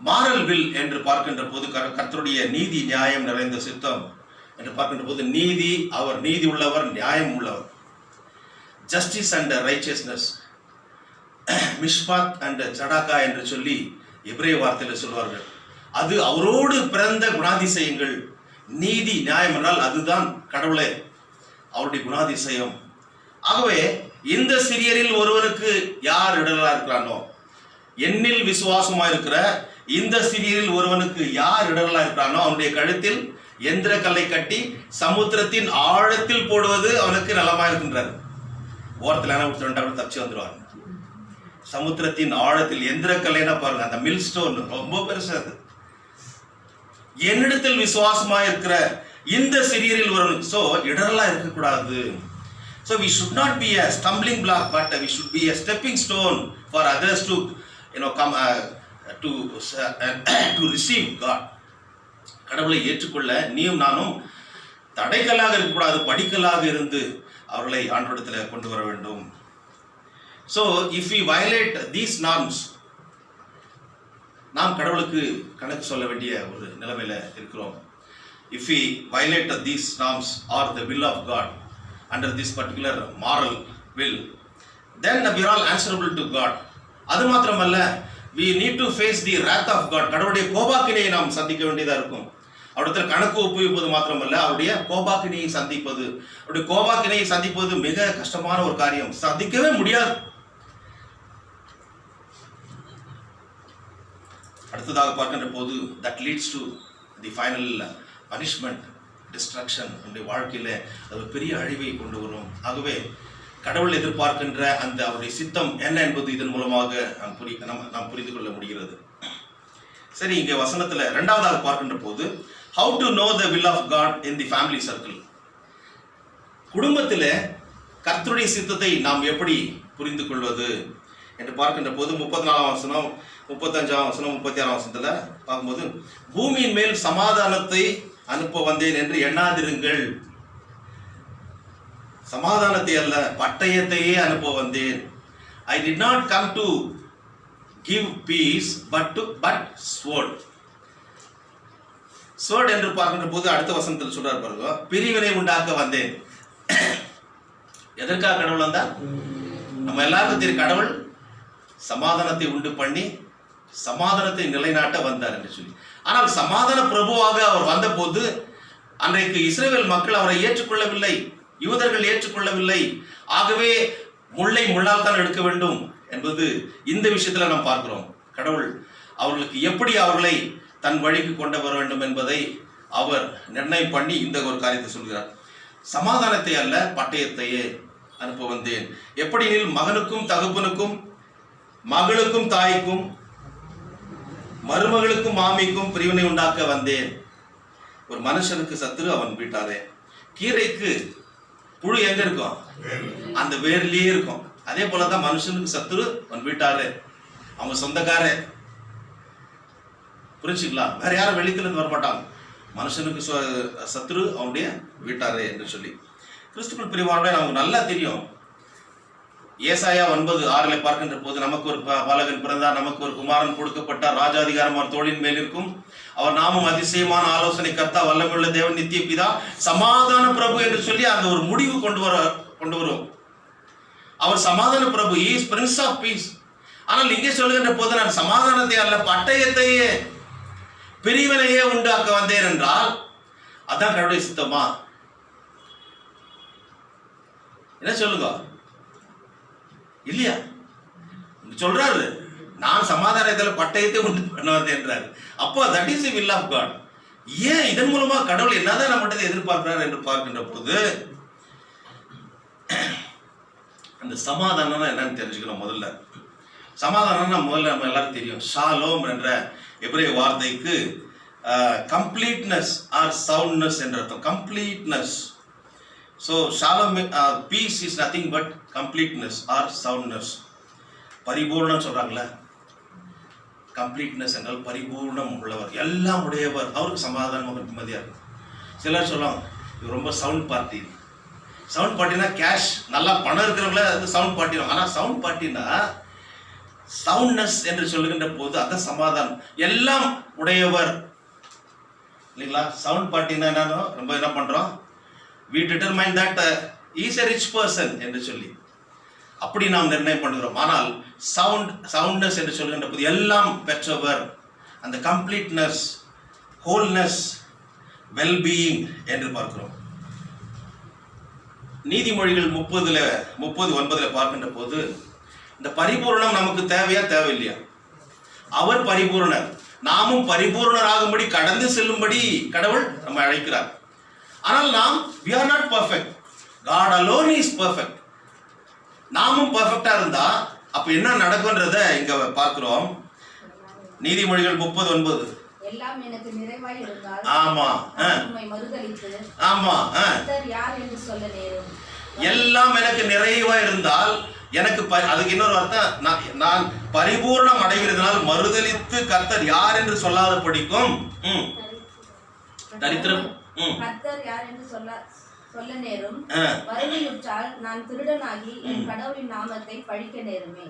மாரல் வில் என்று பார்க்கின்ற போது கர்த்தருடைய நீதி நியாயம் நிறைந்த சித்தம் என்று பார்க்கின்ற போது நீதி, அவர் நீதி உள்ளவர், நியாயம் உள்ளவர். ஜஸ்டிஸ் அண்ட் ரைச்சியஸ்னஸ், மிஷ்பாத் அண்ட் சடாக்கா என்று சொல்லி எபிரேய வார்த்தையில் சொல்வார்கள். அது அவரோடு பிறந்த குணாதிசயங்கள். நீதி நியாயம் என்றால் அதுதான் கடவுளே, அவருடைய குணாதிசயம். ஆகவே இந்த சிறியரில் ஒருவனுக்கு யார் இடரலா இருக்கிறானோ, என்னில் விசுவாசமா இருக்கிற இந்த சிறியரில் ஒருவனுக்கு யார் இடரலா இருக்கிறானோ அவனுடைய கழுத்தில் எந்திர கல்லை கட்டி சமுத்திரத்தின் ஆழத்தில் போடுவது அவனுக்கு நலமா இருக்கின்றார். ஓரத்தில் தப்பிச்சு வந்துடுவாங்க. சமுத்திரத்தின் ஆழத்தில் எந்திர கல்லைனா பாருங்க, அந்த மில் ஸ்டோன் ரொம்ப பெருசு. அது என்னிடத்தில் விசுவாசமா இருக்கிற இந்த சிறியரில் ஒருவனுக்கு, சோ இடரலா இருக்கக்கூடாது. So we should not be a stumbling block, but we should be a stepping stone for others to come to receive God. கடவுளை ஏற்றுக்கொள்ள நீயும் நானும் தடைக்கல்லாக இருக்கக்கூடாது, படிக்கல்லாக இருந்து அவர்களை ஆண்டவரிடத்தில் கொண்டு வர வேண்டும். So if we violate these norms, நாம் கடவுளுக்கு கணக்கு சொல்ல வேண்டிய ஒரு நிலைமையில இருக்கிறோம். If we violate these norms or the will of God under this particular moral will, then we are all answerable to God. அது மாத்திரமல்ல, we need to face the wrath of God. கடவுளுடைய கோபாக்கினையை நாம் சந்திக்க வேண்டியதா இருக்கும். அவரிடத்தில் கணக்கு ஒப்புவிப்பது மாத்திரமல்ல, அவருடைய கோபாக்கினையை சந்திப்பது. அவருடைய கோபாக்கினையை சந்திப்பது மிக கஷ்டமான ஒரு காரியம், சந்திக்கவே முடியாது. அடுத்ததாக பார்க்கின்ற போது that leads to the final punishment, destruction. நம்முடைய வாழ்க்கையில அது பெரிய அழிவை கொண்டு வரும். ஆகவே கடவுள் எதிர்பார்க்கின்ற அந்த அவருடைய சித்தம் என்ன என்பது இதன் மூலமாக நாம் புரிந்து கொள்ள முடிகிறது. சரி, இங்கே வசனத்துல இரண்டாவதாக பார்க்கின்ற போது how to know the will of God in the family circle. குடும்பத்திலே கர்த்தருடைய சித்தத்தை நாம் எப்படி புரிந்து கொள்வது என்று பார்க்கின்ற போது 34ஆம் வசனம், 35ஆம் வசனம், 36ஆம் வசனத்துல பார்க்கும்போது, பூமியின் மேல் சமாதானத்தை அனுப்ப வந்தேன் என்று எண்ணாதிருங்கள். சமாதானத்தை அல்ல, பட்டயத்தையே அனுப்ப வந்தேன். I did not come to give peace but sword. sword என்று பார்க்கின்ற போது அடுத்த வசனத்தில் சொல்றார் பாருங்க, பிரிவினை உண்டாக்க வந்தேன். எதற்காக கடவுள் வந்தார்? நம்ம எல்லாருக்கும் தெரியும், கடவுள் சமாதானத்தை உண்டு பண்ணி சமாதானத்தை நிலைநாட்ட வந்தார் என்று சொல்லி. ஆனால் சமாதான பிரபுவாக அவர் வந்த போது அன்றைக்கு இஸ்ரவேல் மக்கள் அவரை ஏற்றுக்கொள்ளவில்லை, யூதர்கள் ஏற்றுக்கொள்ளவில்லை. ஆகவே முள்ளை முள்ளால் தான் எடுக்க வேண்டும் என்பது இந்த விஷயத்துல நாம் பார்க்கிறோம். கடவுள் அவர்களுக்கு எப்படி அவர்களை தன் வழிக்கு கொண்டு வர வேண்டும் என்பதை அவர் நிர்ணயம் பண்ணி இந்த ஒரு காரியத்தை சொல்கிறார். சமாதானத்தை அல்ல, பட்டயத்தையே அனுப்ப வந்தேன். எப்படினில் மகனுக்கும் தகப்பனுக்கும், மகளுக்கும் தாய்க்கும், மருமகளுக்கும் மாமிக்கும் பிரிவினை உண்டாக்க வந்தேன். ஒரு மனுஷனுக்கு சத்துரு அவன் வீட்டாரே. கீரைக்கு புழு எங்க இருக்கும்? அந்த வேர்லயே இருக்கும். அதே போலதான் மனுஷனுக்கு சத்துரு அவன் வீட்டாரே, அவங்க சொந்தக்காரே. புரிஞ்சுக்கலாம்? வேற யாரும் வெளித்திலிருந்து வரமாட்டாங்க. மனுஷனுக்கு சத்துரு அவனுடைய வீட்டாரே என்று சொல்லி கிறிஸ்துக்குள் பிரிவானவர்களே நமக்கு நல்லா தெரியும். ஏசாயா 9:6 பார்க்கின்ற போது, நமக்கு ஒரு பாலகன் பிறந்தார், நமக்கு ஒரு குமாரன் கொடுக்கப்பட்டார், ராஜாதிகாரம் அவர் தோளின் மேல் இருக்கும், அவர் நாமும் அதிசயமான ஆலோசனை கர்த்தா, வல்லமையுள்ள தேவன், நித்திய பிதா, சமாதான பிரபு என்று சொல்லி அந்த ஒரு முடிவு கொண்டு வரும். அவர் சமாதான பிரபு, he is prince of peace. ஆனால் இங்கே சொல்லுகின்ற போது, நான் சமாதானத்தை அல்ல, பட்டயத்தையே, பிரிவினையே உண்டாக்க வந்தேன் என்றால் அதான் கடவுளுடைய சித்தமா? என்ன சொல்லுங்க? இல்லையா? சொல்றாரு, நான் சமாதானத்தில் பட்டயத்தை உண்டு பண்ண வந்தேன் என்றாரு. அப்போ that is the will of God. ஏன் இதன் மூலமா கடவுள் என்னதான் நம்மகிட்ட எதிர்பார்க்கிறார் என்று பார்க்கின்ற போது, அந்த சமாதானம் என்னன்னு தெரிஞ்சுக்கணும். முதல்ல சமாதானம் நம்ம எல்லாரும் தெரியும். ஷாலோம் என்ற எபிரேய வார்த்தைக்கு கம்ப்ளீட்னஸ் ஆர் சவுண்ட்னஸ் என்ற அர்த்தம். Completeness. So shalom, peace is nothing but completeness or soundness. பரிபூர்ணம் சொல்றாங்களே, கம்ப்ளீட்னஸ் என்றால் பரிபூர்ணம் உள்ளவர், எல்லாம் உடையவர், அவருக்கு சமாதானமாக நிம்மதியாக இருக்கும். சிலர் சொல்லுவாங்க, இது ரொம்ப சவுண்ட் பார்ட்டி. சவுண்ட் பார்ட்டினா கேஷ், நல்லா பணம் இருக்கிறவங்கள அது சவுண்ட் பார்ட்டி. ஆனால் சவுண்ட் பார்ட்டினா சவுண்ட்னஸ் என்று சொல்லுகின்ற போது அதான் சமாதானம், எல்லாம் உடையவர் இல்லைங்களா? சவுண்ட் பார்ட்டினா என்னன்னா, ரொம்ப என்ன பண்றோம், we determine that he is a rich person என்று சொல்லி அப்படி நாம் நிர்ணயம் பண்ணுகிறோம். ஆனால் சவுண்ட்னஸ் என்று சொல்லுகின்ற போது எல்லாம் பெற்றவர், அந்த கம்ப்ளீட்னஸ், ஹோல்னஸ், வெல்பீயிங் என்று பார்க்கிறோம். நீதிமொழிகள் 30:9 பார்க்கின்ற போது, இந்த பரிபூரணம் நமக்கு தேவையா தேவையில்லையா? அவர் பரிபூரணர், நாமும் பரிபூரணராகும்படி கடந்து செல்லும்படி கடவுள் நம்ம அழைக்கிறார். ஆனால் நாம் we are not perfect. God alone is perfect. நாமும் பர்ஃபெக்டா இருந்தா அப்ப என்ன நடக்கும்ன்றத இங்க பார்க்கிறோம். நீதிமொழிகள் 30:9. எல்லாம் எனக்கு நிறைவாய் இருந்தால், ஆமா, உம்மை மறுதலித்து, ஆமா, கர்த்தர் யார் என்று சொல்ல நேரும். எல்லாம் எனக்கு நிறைவா இருந்தால், எனக்கு அதுக்கு இன்னொரு அர்த்தம், நான் பரிபூர்ணம் அடைகிறதுனால் மறுதலித்து கர்த்தர் யார் என்று சொல்லாத படிக்கும். தரித்திரம். கர்த்தர் யார் என்று சொல்ல நேரும். வறுமையுற்றால் நான் திருடனாகி என் கடவுளின் நாமத்தை பழிக்க நேருமே.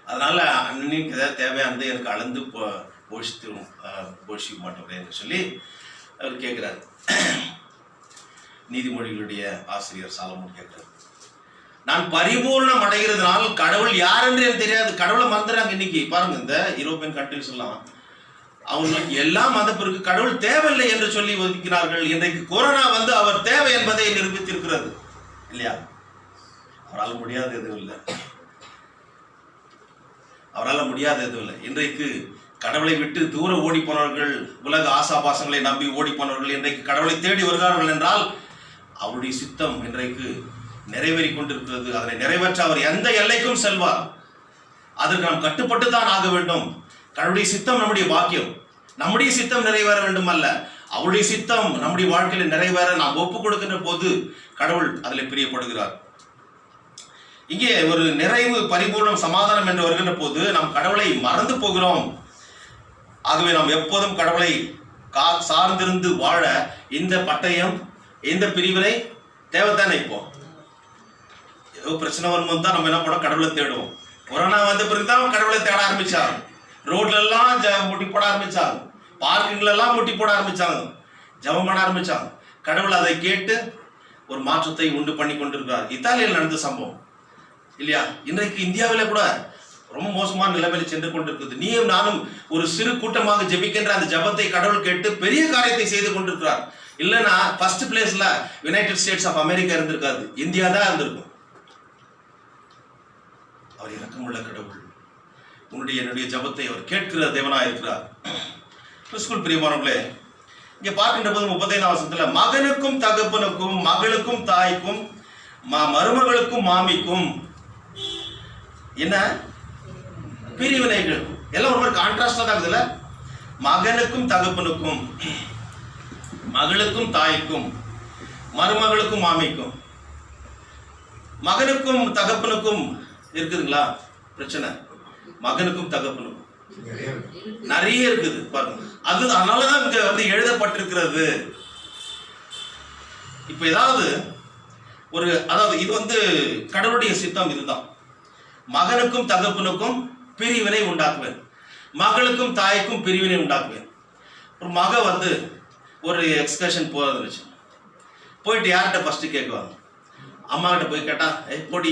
அதனால அன்னைக்கு ஏதாவது தேவையானது எனக்கு அளந்து போஷிக்க மாட்டேன் என்று சொல்லி அவர் கேட்கிறார். நீதிமொழிகளுடைய ஆசிரியர் சாலமோன் கேட்கிறார், நான் பரிபூர்ணம் அடைகிறதுனால் கடவுள் யார் என்று எனக்கு தெரியாது. கடவுளை மறந்துறாங்க. இன்னைக்கு பாருங்க, இந்த யூரோப்பியன் கண்ட்ரிஸ் எல்லாம் அவங்களுக்கு எல்லாம் வந்த பிறகு கடவுள் தேவையில்லை என்று சொல்லி ஒதுக்கினார்கள். இன்றைக்கு கொரோனா வந்து அவர் தேவை என்பதை நிரூபித்திருக்கிறது இல்லையா? அவரால் முடியாத எதுவும் இல்லை, அவரால் முடியாத எதுவும் இல்லை. இன்றைக்கு கடவுளை விட்டு தூர ஓடி போனவர்கள், உலக ஆசாபாசங்களை நம்பி ஓடி போனவர்கள் இன்றைக்கு கடவுளை தேடி வருகிறார்கள் என்றால் அவருடைய சித்தம் இன்றைக்கு நிறைவேறி கொண்டிருக்கிறது. அதனை நிறைவேற்ற அவர் எந்த எல்லைக்கும் செல்வார். அதற்கு நாம் கட்டுப்பட்டு தான் ஆக வேண்டும். கடவுளுடைய சித்தம் நம்முடைய பாக்கியம். நம்முடைய சித்தம் நிறைவேற வேண்டும் அல்ல, அவருடைய சித்தம் நம்முடைய வாழ்க்கையில் நிறைவேற நாம் ஒப்புக் கொடுக்கின்ற போது கடவுள் அதில் பிரியப்படுகிறார். இங்கே ஒரு நிறைவு, பரிபூர்ணம், சமாதானம் என்று வருகின்ற போது நாம் கடவுளை மறந்து போகிறோம். ஆகவே நாம் எப்போதும் கடவுளை சார்ந்திருந்து வாழ இந்த பட்டயம், இந்த பிரிவினை தேவைத்தானே. இப்போ ஏதோ பிரச்சனை வரும்போது தான் நம்ம என்ன பண்ணோம், கடவுளை தேடுவோம். கொரோனா வந்த பிறகுதான் கடவுளை தேட ஆரம்பிச்சாங்க. ரோட்ல எல்லாம் முட்டி போட ஆரம்பிச்சாங்க, பார்க்கிங்ல எல்லாம் முட்டி போட ஆரம்பிச்சாங்க, ஜெபம் பண்ண ஆரம்பிச்சாங்க. கடவுள் அதை கேட்டு ஒரு மாற்றத்தை உண்டு பண்ணி கொண்டிருக்கிறார். இத்தாலியில் நடந்த சம்பவம் இல்லையா? இன்றைக்கு இந்தியாவில் கூட ரொம்ப மோசமான நிலைமையில் சென்று கொண்டிருக்கிறது. நீயும் நானும் ஒரு சிறு கூட்டமாக ஜெபிக்கின்ற அந்த ஜெபத்தை கடவுள் கேட்டு பெரிய காரியத்தை செய்து கொண்டிருக்கிறார். இல்லைன்னா ஃபர்ஸ்ட் பிளேஸ்ல யுனைடெட் ஸ்டேட்ஸ் ஆஃப் அமெரிக்கா இருந்திருக்காது, இந்தியா தான் இருந்திருக்கும். அவர் இரக்கமுள்ள கடவுள். உன்னுடைய என்னுடைய ஜபத்தை அவர் கேட்கிற தேவனாக இருக்கிறார். கிறிஸ்துவுக்குள் பிரியமானவர்களே, இங்கே பார்க்கின்ற போது 35ஆம் வசனத்தில் மகனுக்கும் தகப்பனுக்கும், மகளுக்கும் தாய்க்கும், மருமகளுக்கும் மாமிக்கும் என்ன பிரிவினைகள் எல்லாம் ஒரு மாதிரி கான்ட்ராஸ்டா தான் இருக்குதுல்ல. மகனுக்கும் தகப்பனுக்கும், மகளுக்கும் தாய்க்கும், மருமகளுக்கும் மாமிக்கும். மகனுக்கும் தகப்பனுக்கும் இருக்குதுங்களா பிரச்சனை? மகனுக்கும் தகப்பனுக்கும் நிறைய இருக்குது பாருங்க. அது அதனாலதான் இங்க வந்து எழுதப்பட்டிருக்கிறது. இப்ப ஏதாவது ஒரு, அதாவது இது வந்து கடவுளுடைய சித்தம் இதுதான். மகனுக்கும் தகப்பனுக்கும் பிரிவினை உண்டாக்குவேன், மகளுக்கும் தாய்க்கும் பிரிவினை உண்டாக்குவேன். ஒரு மக வந்து ஒரு எக்ஸ்கர்ஷன் போகிறது வச்சு போயிட்டு யார்கிட்ட ஃபர்ஸ்ட் கேட்குவாங்க? அம்மா கிட்ட போய் கேட்டா, போடி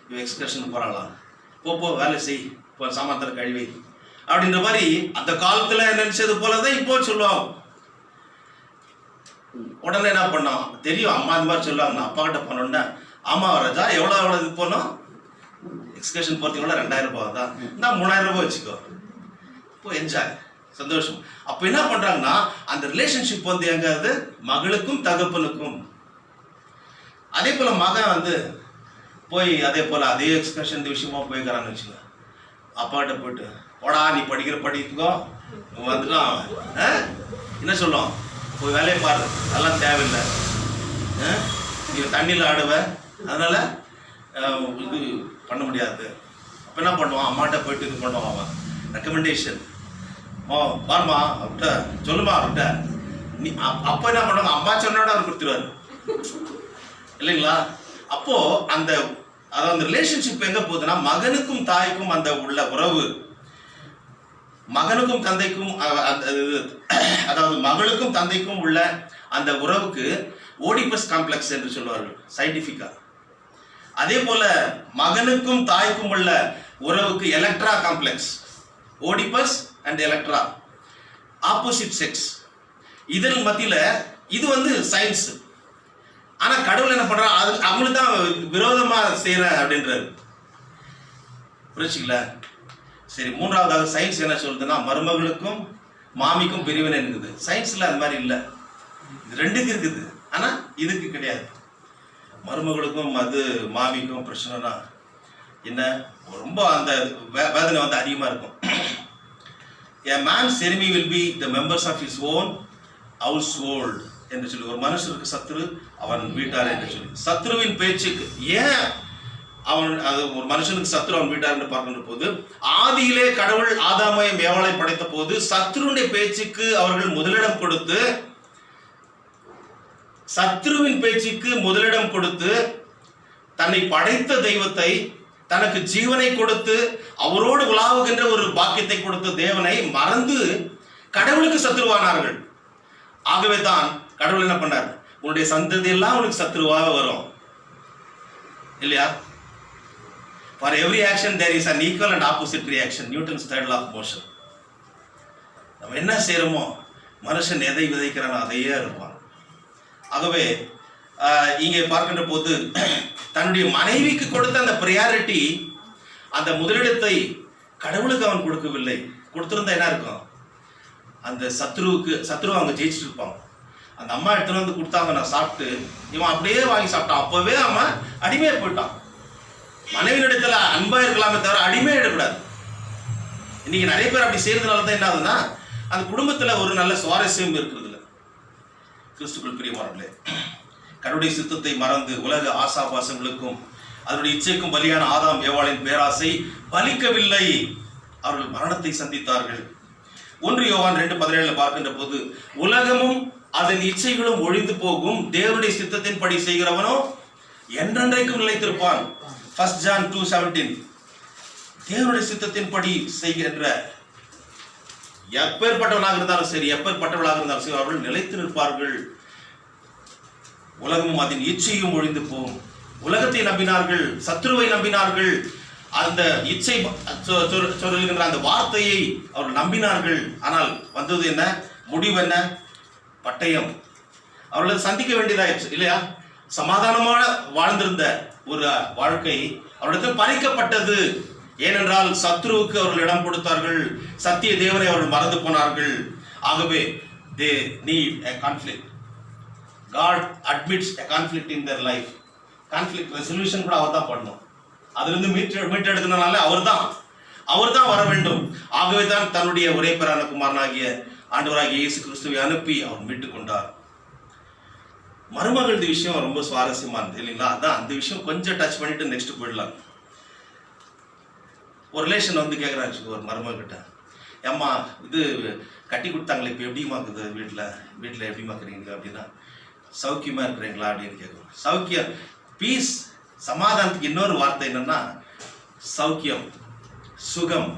இவ எக்ஸ்கர்ஷன் போறாங்களா, போ வேலை செய், இப்போ சாமான்தர கழிவை அப்படின்ற மாதிரி அந்த காலத்துல நினைச்சது போலதான் இப்போ சொல்லுவாங்க. உடனே என்ன பண்ணோம் தெரியும், அம்மா இந்த மாதிரி சொல்லுவாங்க. அப்பா கிட்ட போனோம்னா, ஆமா ராஜா எவ்வளோ இது போனோம், எக்ஸ்கர்ஷன் போகிறதுக்கு கூட 2000 ரூபாய் தான், நான் 3000 ரூபாய் வச்சுக்கோ, இப்போ என்ஜாய், சந்தோஷம். அப்போ என்ன பண்றாங்கன்னா அந்த ரிலேஷன்ஷிப் வந்து எங்க, அது மகளுக்கும் தகப்பனுக்கும். அதே போல மகன் வந்து போய் அதே போல அதே எக்ஸ்கர்ஷன் விஷயமா போய்க்கிறான்னு வச்சுக்கோ, அப்பாட்ட போயிட்டு போடா நீ படிக்கிற படிக்கோ வந்துட்டான், என்ன சொல்லும், போய் வேலையை பாரு, அதெல்லாம் தேவையில்லை, நீ தண்ணியில் ஆடுவ, அதனால இது பண்ண முடியாது. அப்போ என்ன பண்ணுவான், அம்மாட்ட போயிட்டு இது பண்ணுவான், அவன் ரெக்கமெண்டேஷன், பாருமா அவர்கிட்ட சொல்லுமா அவர்கிட்ட நீ. அப்போ என்ன பண்ணுவாங்க, அம்மா சொன்னோட அவர் கொடுத்துருவாரு இல்லைங்களா? அப்போ அந்த அதாவது ரிலேஷன்ஷிப் எங்க போகுதுன்னா, மகனுக்கும் தாய்க்கும் அந்த உள்ள உறவு, மகனுக்கும் தந்தைக்கும், அதாவது மகளுக்கும் தந்தைக்கும் உள்ள அந்த உறவுக்கு ஓடிபஸ் காம்ப்ளெக்ஸ் என்று சொல்வார்கள் சயின்டிபிக்கா. அதே போல மகனுக்கும் தாய்க்கும் உள்ள உறவுக்கு Electra complex, Oedipus and Electra, opposite sex. இதன் மத்தியில இது வந்து சயின்ஸ். ஆனா கடவுள் என்ன பண்றான், அது அவங்களுக்கு தான் விரோதமா செய்யற அப்படின்றாரு, புரிச்சுங்களா? சரி, மூன்றாவதாக சயின்ஸ் என்ன சொல்லுதுன்னா, மருமகளுக்கும் மாமிக்கும் பிரிவினை இருக்குது. சயின்ஸ்ல அது மாதிரி இல்லை, இது ரெண்டுக்கு இருக்குது, ஆனா இதுக்கு கிடையாது. மருமகளுக்கும் அது மாமிக்கும் பிரச்சனைனா என்ன, ரொம்ப அந்த வேதனை வந்து அதிகமா இருக்கும். A man's enemy will be the members of his own household என்று சொல்லி, ஒரு மனுஷனுக்கு சத்துரு அவன் வீட்டார் என்று சொல்லி, சத்ருவின் பேச்சுக்கு ஏன் அவன், அது ஒரு மனுஷனுக்கு சத்ரு அவன் வீட்டார் என்று பார்க்கின்ற போது, ஆதியிலே கடவுள் ஆதாமையும் ஏவாளை படைத்த போது சத்ருடைய பேச்சுக்கு அவர்கள் முதலிடம் கொடுத்து, சத்ருவின் பேச்சுக்கு முதலிடம் கொடுத்து, தன்னை படைத்த தெய்வத்தை, தனக்கு ஜீவனை கொடுத்து அவரோடு உலாவுகின்ற ஒரு பாக்கியத்தை கொடுத்த தேவனை மறந்து கடவுளுக்கு சத்ருவானார்கள். ஆகவே தான் கடவுள் என்ன பண்ணார், உன்னுடைய சந்ததி எல்லாம் உனக்கு சத்ருவாக வரும் இல்லையா? For every action there is an equal and opposite reaction. Newton's third law of motion. நம்ம என்ன செய்கிறோமோ மனுஷன் எதை விதைக்கிறானோ அதையே இருப்பான். ஆகவே இங்கே பார்க்கின்ற போது தன்னுடைய மனைவிக்கு கொடுத்த அந்த ப்ரையாரிட்டி, அந்த முதலிடத்தை கடவுளுக்கு அவன் கொடுக்கவில்லை. கொடுத்துருந்தா என்ன இருக்கும், அந்த சத்ருவை அவங்க ஜெயிச்சுட்டு இருப்பாங்க. அந்த அம்மா எடுத்துன்னு வந்து கொடுத்தாங்க, நான் சாப்பிட்டு இவன் அப்படியே வாங்கி சாப்பிட்டான். அப்போவே அவன் அடிமையாக போயிட்டான். மனைவியிடத்துல அன்பாக இருக்கலாமே தவிர அடிமையாக இடக்கூடாது. இன்னைக்கு நிறைய பேர் அப்படி செய்யறதுனால தான் என்ன ஆகுதுன்னா, அந்த குடும்பத்தில் ஒரு நல்ல சுவாரஸ்யம் இருக்கிறது இல்லை. கிறிஸ்துக்குள் பிரியமானவர்களே, கடவுளுடைய சித்தத்தை மறந்து உலக ஆசாபாசங்களுக்கும் அதனுடைய இச்சைக்கும் பலியான ஆதாம் ஏவாளின் பேராசை பலிக்கவில்லை. அவர்கள் மரணத்தை சந்தித்தார்கள். 1 யோவான் 2:17 பார்க்கின்ற போது, உலகமும் அதன் இச்சைகளும் ஒழிந்து போகும், தேவனுடைய சித்தத்தின்படி செய்கிறவனோ என்றென்றைக்கும் நிலைத்திருப்பான். 1 John 2:17 தேவனுடைய சித்தத்தின்படி செய்கின்ற எப்பேற்பட்டவனாக இருந்தாலும் சரி, எப்பேற்பட்டவளாக இருந்தாலும் சரி, அவர்கள் நிலைத்து நிற்பார்கள். உலகமும் அதன் இச்சையும் ஒழிந்து போகும். உலகத்தை நம்பினார்கள், சத்ருவை நம்பினார்கள், அந்த இச்சை சொல்லுகின்ற அந்த வார்த்தையை அவர்கள் நம்பினார்கள். ஆனால் வந்தது என்ன, முடிவு என்ன, பட்டயம். அவர்கள் சந்திக்க வேண்டியதாயிடுச்சு இல்லையா? சமாதானமான வாழ்ந்திருந்த ஒரு வாழ்க்கை அவர்களுக்கு பறிக்கப்பட்டது. ஏனென்றால் சத்ருவுக்கு அவர்கள் இடம் கொடுத்தார்கள், சத்திய தேவனை அவர்கள் மறந்து போனார்கள். ஆகவே they need a conflict. God admits a conflict in their life. Conflict resolution கூட அவர் தான் பண்ணணும். அதிலிருந்து மீட்டெடுக்கணும்னால அவர் தான் வர வேண்டும். ஆகவே தான் தன்னுடைய ஒரே பேரான குமாரனாகிய ஆண்டவராகிய இயேசு கிறிஸ்துவை அனுப்பி அவர் மீட்டுக் கொண்டார். மருமகள் விஷயம் ரொம்ப சுவாரஸ்யமானது இல்லைங்களா? அதான் அந்த விஷயம் கொஞ்சம் டச் பண்ணிட்டு நெக்ஸ்ட் போயிடலாம். ஒரு ரிலேஷன் வந்து கேட்குறாரு ஒரு மருமகிட்ட, ஏம்மா இது கட்டி கொடுத்தாங்களே இப்போ எப்படிமா இருக்குது, வீட்டில் எப்படிமா இருக்கிறீங்க அப்படின்னா, சௌக்கியமாக இருக்கிறீங்களா அப்படின்னு கேட்குறோம். சௌக்கியம், பீஸ், சமாதானத்துக்கு இன்னொரு வார்த்தை என்னன்னா சௌக்கியம், சுகம்,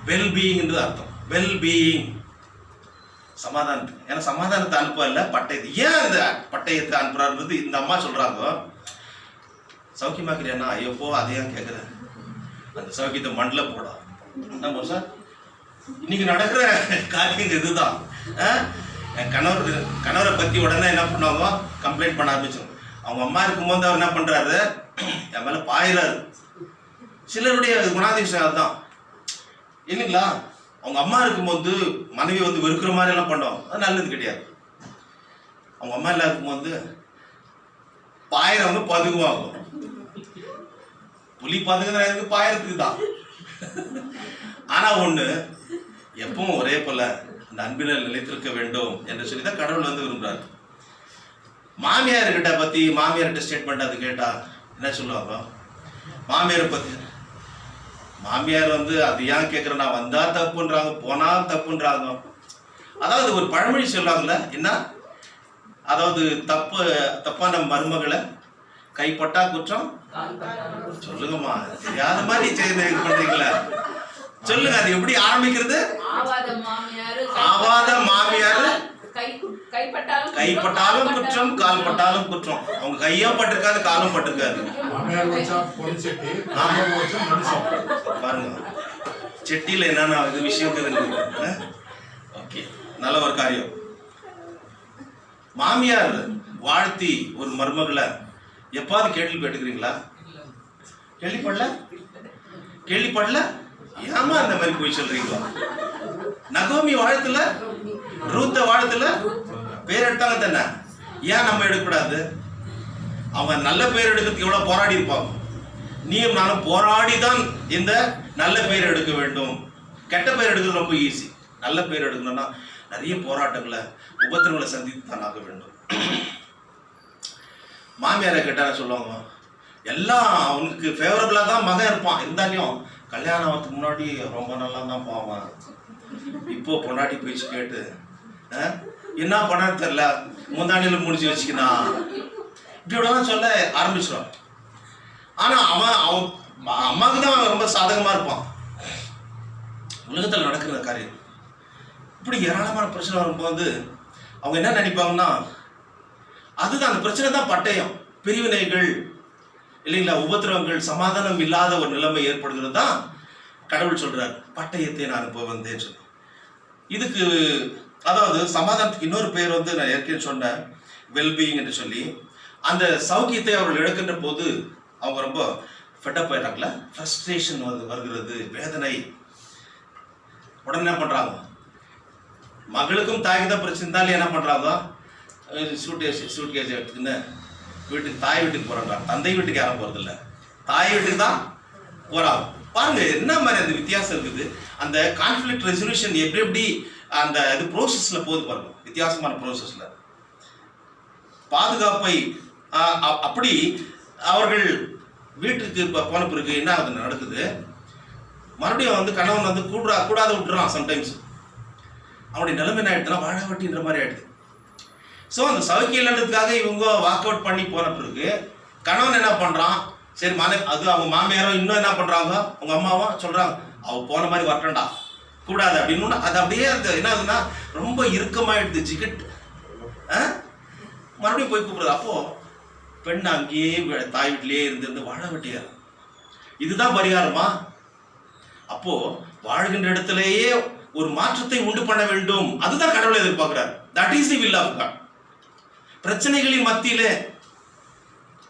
வெல்பீயிங்ன்றது அர்த்தம். வெல்பீயிங், சமாதானத்துக்கு. ஏன்னா சமாதானத்தை அனுப்ப இல்லை, பட்டயத்தை. ஏன் அந்த பட்டயத்தை அனுப்புறாருன்றது இந்த அம்மா சொல்றாங்க. சௌக்கியமா இருக்கிறேன்னா, ஐயோப்போ அதையும் கேட்குறேன், அந்த சௌக்கியத்தை மண்ணில் போட. என்ன சார் இன்னைக்கு நடக்கிற காரியம் இதுதான். என் கணவரை பற்றி உடனே என்ன பண்ணுவாங்க, கம்ப்ளைண்ட் பண்ண ஆரம்பிச்சோம். அவங்க அம்மா இருக்கும்போது அவர் என்ன பண்ணுறாரு, என் மேலே பாயிறாரு. சிலருடைய குணாதிசயம் அதுதான் இல்லைங்களா? அவங்க அம்மா இருக்கும்போது மனைவி வந்து வெறுக்கிற மாதிரி எல்லாம் பண்ணுவோம், அது நல்லது கிடையாது. அவங்க அம்மா எல்லாம் இருக்கும்போது பாயிரவங்க பதுங்குவாங்க. புலி பதுங்குறதுக்கு பாயிரத்துக்கு தான். ஆனால் ஒன்று, எப்பவும் ஒரே போல அந்த அன்பில் நிலைத்திருக்க வேண்டும் என்று சொல்லி தான் கடவுள் வந்து விரும்புகிறார். மாமியார்கிட்ட பற்றி மாமியார்கிட்ட ஸ்டேட்மெண்ட் அது கேட்டால் என்ன சொல்லுவாங்க, மாமியாரை பற்றி மாமியார் வந்து அது ஏன் கேட்குறேன், நான் வந்தால் தப்புன்றாங்க, போனால் தப்புன்றாங்க. அதாவது ஒரு பழமொழி சொல்லுவாங்கள்ல, என்ன, அதாவது தப்பான மருமகளை கைப்பட்டா குற்றம். சொல்லுங்கம்மா, தெரியாத மாதிரி இது பண்றீங்களா? சொல்லுங்க, அது எப்படி ஆரம்பிக்கிறது? ஆவாத மாமியாரு கைப்பட்டாலும் குற்றம், கால் பட்டாலும் குற்றம். அவங்க கையும் பட்டிருக்காது, காலும் பட்டிருக்காது. பாருங்க, செட்டியில என்னன்னா இது விஷயம். ஓகே, நல்ல ஒரு காரியம். மாமியார் வாழ்த்தி ஒரு மருமகளை எப்பாவது கேள்விப்பட்டுக்கிறீங்களா? கேள்விப்படல. ஏமா அந்த மாதிரி போய் சொல்றீங்களா? நகோமி வாழ்த்துல, ரூத்த வாழ்த்துல பேர் எடுத்தாங்க தானே, ஏன் நம்ம எடுக்கக்கூடாது? அவங்க நல்ல பேர் எடுக்கிறதுக்கு எவ்வளவு போராடி இருப்பாங்க. நீயும் நானும் போராடிதான் இந்த நல்ல பேர் எடுக்க வேண்டும். கெட்ட பேர் எடுக்கிறது ரொம்ப ஈஸி. நல்ல பேர் எடுக்கணும்னா நிறைய போராட்டங்களை, உபத்திரங்களை சந்தித்து தான் ஆக வேண்டும். மாமியாரை கேட்டால் சொல்லுவாங்க, எல்லாம் அவனுக்கு ஃபேவரபிளாக தான் மகன் இருப்பான், இருந்தாலும் கல்யாணம் ஆகிறதுக்கு முன்னாடி ரொம்ப நல்லா தான் போவான். இப்போ பொண்டாட்டி பேச்சு கேட்டு என்ன பண்ணான்னு தெரியல, முந்தாண்டியில் முடிச்சு வச்சுக்கினான், இப்படியோடலாம் சொல்ல ஆரம்பிச்சிடுவான். ஆனால் அவன் அம்மாவுக்கு தான் ரொம்ப சாதகமாக இருப்பான். உலகத்தில் நடக்கிற காரியம் இப்படி ஏராளமான பிரச்சனை வரும்போது அவங்க என்ன நினைப்பாங்கன்னா, அதுதான் அந்த பிரச்சனை தான் பட்டயம், பிரிவினைகள் இல்லைங்களா, உபத்திரவங்கள், சமாதானம் இல்லாத ஒரு நிலைமை ஏற்படுகிறது தான் கடவுள் சொல்றார், பட்டயத்தை நான் இப்போ வந்தேன் சொல்லி. இதுக்கு அதாவது சமாதானத்துக்கு இன்னொரு பேர் வந்து நான் ஏற்கனவே சொன்னேன், வெல்பீயிங் என்று சொல்லி. அந்த சௌக்கியத்தை அவர்கள் இழக்கின்ற போது அவங்க ரொம்ப ஃபெட்டப் ஆயிட்டாங்கள, ஃப்ரஸ்ட்ரேஷன் வருகிறது, வேதனை. உடனே என்ன பண்றாங்க, மகளுக்கும் தாய்க்கு தான் பிரச்சனை இருந்தாலும் என்ன பண்றாங்க, சூட் கேஸ் எடுத்துக்கின்னு வீட்டுக்கு, தாய் வீட்டுக்கு போறாங்க. தந்தை வீட்டுக்கு யாரும் போறதில்ல, தாய் வீட்டுக்கு தான் போறாங்க. பாருங்க என்ன மாதிரி அந்த வித்தியாசம் இருக்குது. அந்த கான்ஃப்ளிக்ட் ரெசல்யூஷன் எப்படி அந்த இது ப்ரோசஸ்ல போகுது பாருங்க, வித்தியாசமான ப்ரோசஸ்ல. பாதுகாப்பை அப்படி அவர்கள் வீட்டுக்கு போன பிறகு என்ன ஆகுது நடக்குது, மறுபடியும் வந்து கணவன் வந்து கூடாத விட்டுறான். சம்டைம்ஸ் அவனுடைய நிலைமை என்ன ஆயிடுதுன்னா வாழ வட்டின்ற மாதிரி ஆயிடுது. ஸோ அந்த சவுக்கியம் இல்லைன்றதுக்காக இவங்க வாக் அவுட் பண்ணி போன பிறகு கணவன் என்ன பண்றான், சரி அது அவங்க மாமியாரும் இன்னும் என்ன பண்றாங்க, அவங்க அம்மாவும் சொல்றாங்க அவ போன மாதிரி வரட்டண்டா கூடாது அப்படின்னு. அது அப்படியே அந்த என்ன ஆகுதுன்னா ரொம்ப இறுக்கமாயிடுது, ஜிகட். மறுபடியும் போய் கூப்பிடுறது. அப்போ பெண் அங்கேயே தாய் வீட்டிலேயே இருந்து வாழ வெட்டியார். இதுதான் பரிகாரமா? அப்போ வாழ்கின்ற இடத்திலேயே ஒரு மாற்றத்தை உண்டு பண்ண வேண்டும். அதுதான் கடவுளை எதிர்பார்க்கிறார். That is the will of God. பிரச்சனைகளின் மத்தியில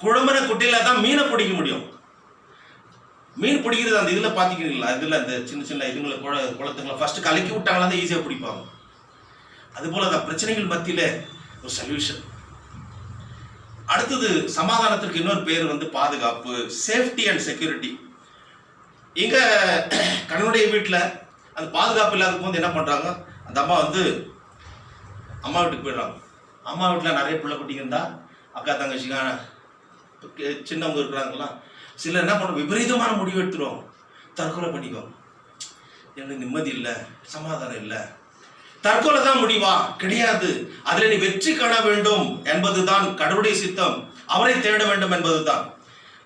குழம்புன குட்டையில தான் மீனை பிடிக்க முடியும். மீன் பிடிக்கிறது அந்த இதுல பாத்தீங்களா, இதுல அந்த சின்ன சின்ன இதுங்களை குளத்துங்களை ஃபர்ஸ்ட் கலக்கி விட்டாங்களா தான் ஈஸியா பிடிப்பாங்க. அது போல அந்த பிரச்சனைகள் மத்தியில ஒரு சொல்யூஷன். அடுத்தது சமாதானத்திற்கு இன்னொரு பேர் வந்து பாதுகாப்பு, சேஃப்டி அண்ட் செக்யூரிட்டி. இங்க கணவனுடைய வீட்டுல அந்த பாதுகாப்பு இல்லாத போது என்ன பண்றாங்க, அந்த அம்மா வந்து அம்மா வீட்டுக்கு போயிடுறாங்க. அம்மா வீட்டுல நிறைய பிள்ளை குட்டிங்க இருந்தா, அக்கா தங்கச்சிக்கான சின்னவங்க இருக்கிறாங்களா, சிலர் என்ன பண்ண விபரீதமான முடிவு எடுத்துருவாங்க, தற்கொலை பண்ணிக்குவாங்க. எனக்கு நிம்மதி இல்லை, சமாதானம் இல்லை. தற்கொலை தான் முடிவா? கிடையாது. அதுல நீ வெற்றி காண வேண்டும் என்பதுதான் கடவுளுடைய சித்தம், அவரை தேட வேண்டும் என்பதுதான்.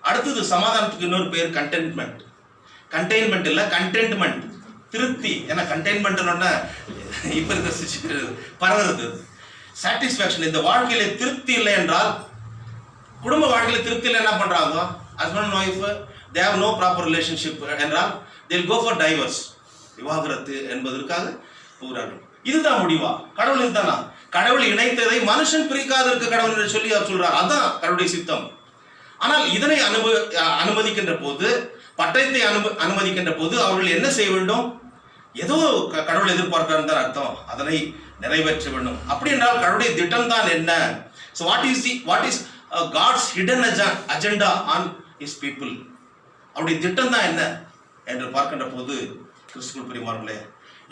அடுத்தது சமாதானத்துக்கு இன்னொரு பேர் கண்டென்ட்மெண்ட். கண்டெய்ன்மெண்ட் இல்ல, கண்டென்ட்மெண்ட், திருப்தி. ஏன்னா கண்டெய்ன்மெண்ட் இப்ப இருக்க பரவுறது சாட்டிஸ்பாக்சன். இந்த வாழ்க்கையில திருப்தி இல்லை என்றால், குடும்ப வாழ்க்கையில திருப்தி இல்லை என்ன பண்றாங்க, husband and wife they have no proper relationship என்றால் they will go for divorce, விவாகரத்து என்பதற்காக போகிறார்கள். இதுதான் முடிவா? கடவுள் இதுதானா? கடவுள் இணைத்ததை மனுஷன் பிரிக்காது இருக்க கடவுள் என்று சொல்லி அவர் சொல்றார். அதுதான் கடவுளுடைய சித்தம். ஆனால் இதனை அனுமதிக்கின்ற போது, பட்டயத்தை அனுமதிக்கின்ற போது அவர்கள் என்ன செய்ய வேண்டும்? ஏதோ கடவுள் எதிர்பார்க்கிறார் தான் அர்த்தம், அதனை நிறைவேற்ற வேண்டும். அப்படி என்றால் கடவுளுடைய திட்டம் தான் என்ன? So what is God's hidden agenda on his people? அவருடைய திட்டம் தான் என்ன என்று பார்க்கின்ற போது, கிறிஸ்துவுக்குள் பிரியமானவர்களே,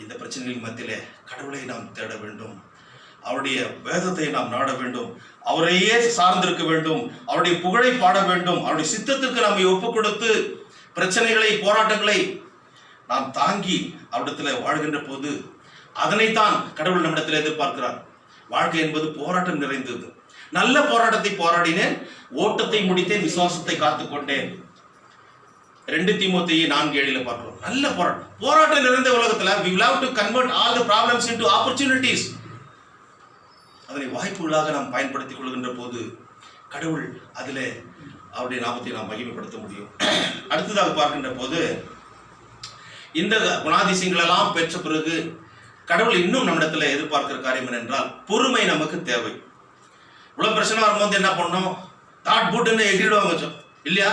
இந்த பிரச்சனைகளின் மத்தியிலே கடவுளை நாம் தேட வேண்டும், அவருடைய வேதத்தை நாம் நாட வேண்டும், அவரையே சார்ந்திருக்க வேண்டும், அவருடைய புகழை பாட வேண்டும், அவருடைய சித்தத்திற்கு நம்மை ஒப்புக் கொடுத்து பிரச்சனைகளை, போராட்டங்களை நாம் தாங்கி அவரிடத்துல வாழ்கின்ற போது அதனைத்தான் கடவுள் நம்மிடத்தில் எதிர்பார்க்கிறார். வாழ்க்கை என்பது போராட்டம் நிறைந்தது. நல்ல போராட்டத்தை போராடினேன், ஓட்டத்தை முடித்தேன், விசுவாசத்தை காத்துக்கொண்டேன். 2 தீமோத்தேயு 4:7 பார்க்கிறோம். நல்ல போராட்டம் நிறைந்த உலகத்துல we will have to convert all the problems into opportunities. அதனை வாய்ப்புகளாக நாம் பயன்படுத்திக் கொள்கின்ற போது கடவுள் அதிலே அவருடைய நாமத்தை நாம் மகிமைப்படுத்த முடியும். அடுத்ததாக பார்க்கின்ற போது, இந்த குணாதிசயங்கள் எல்லாம் பெற்ற பிறகு கடவுள் இன்னும் நம்மிடத்துல எதிர்பார்க்கிற காரியம் என்றால் பொறுமை நமக்கு தேவை. இவ்வளவு பிரச்சனை வரும்போது என்ன பண்ணணும், தாட் பூட்டுன்னு எகிரிடுவாங்க இல்லையா?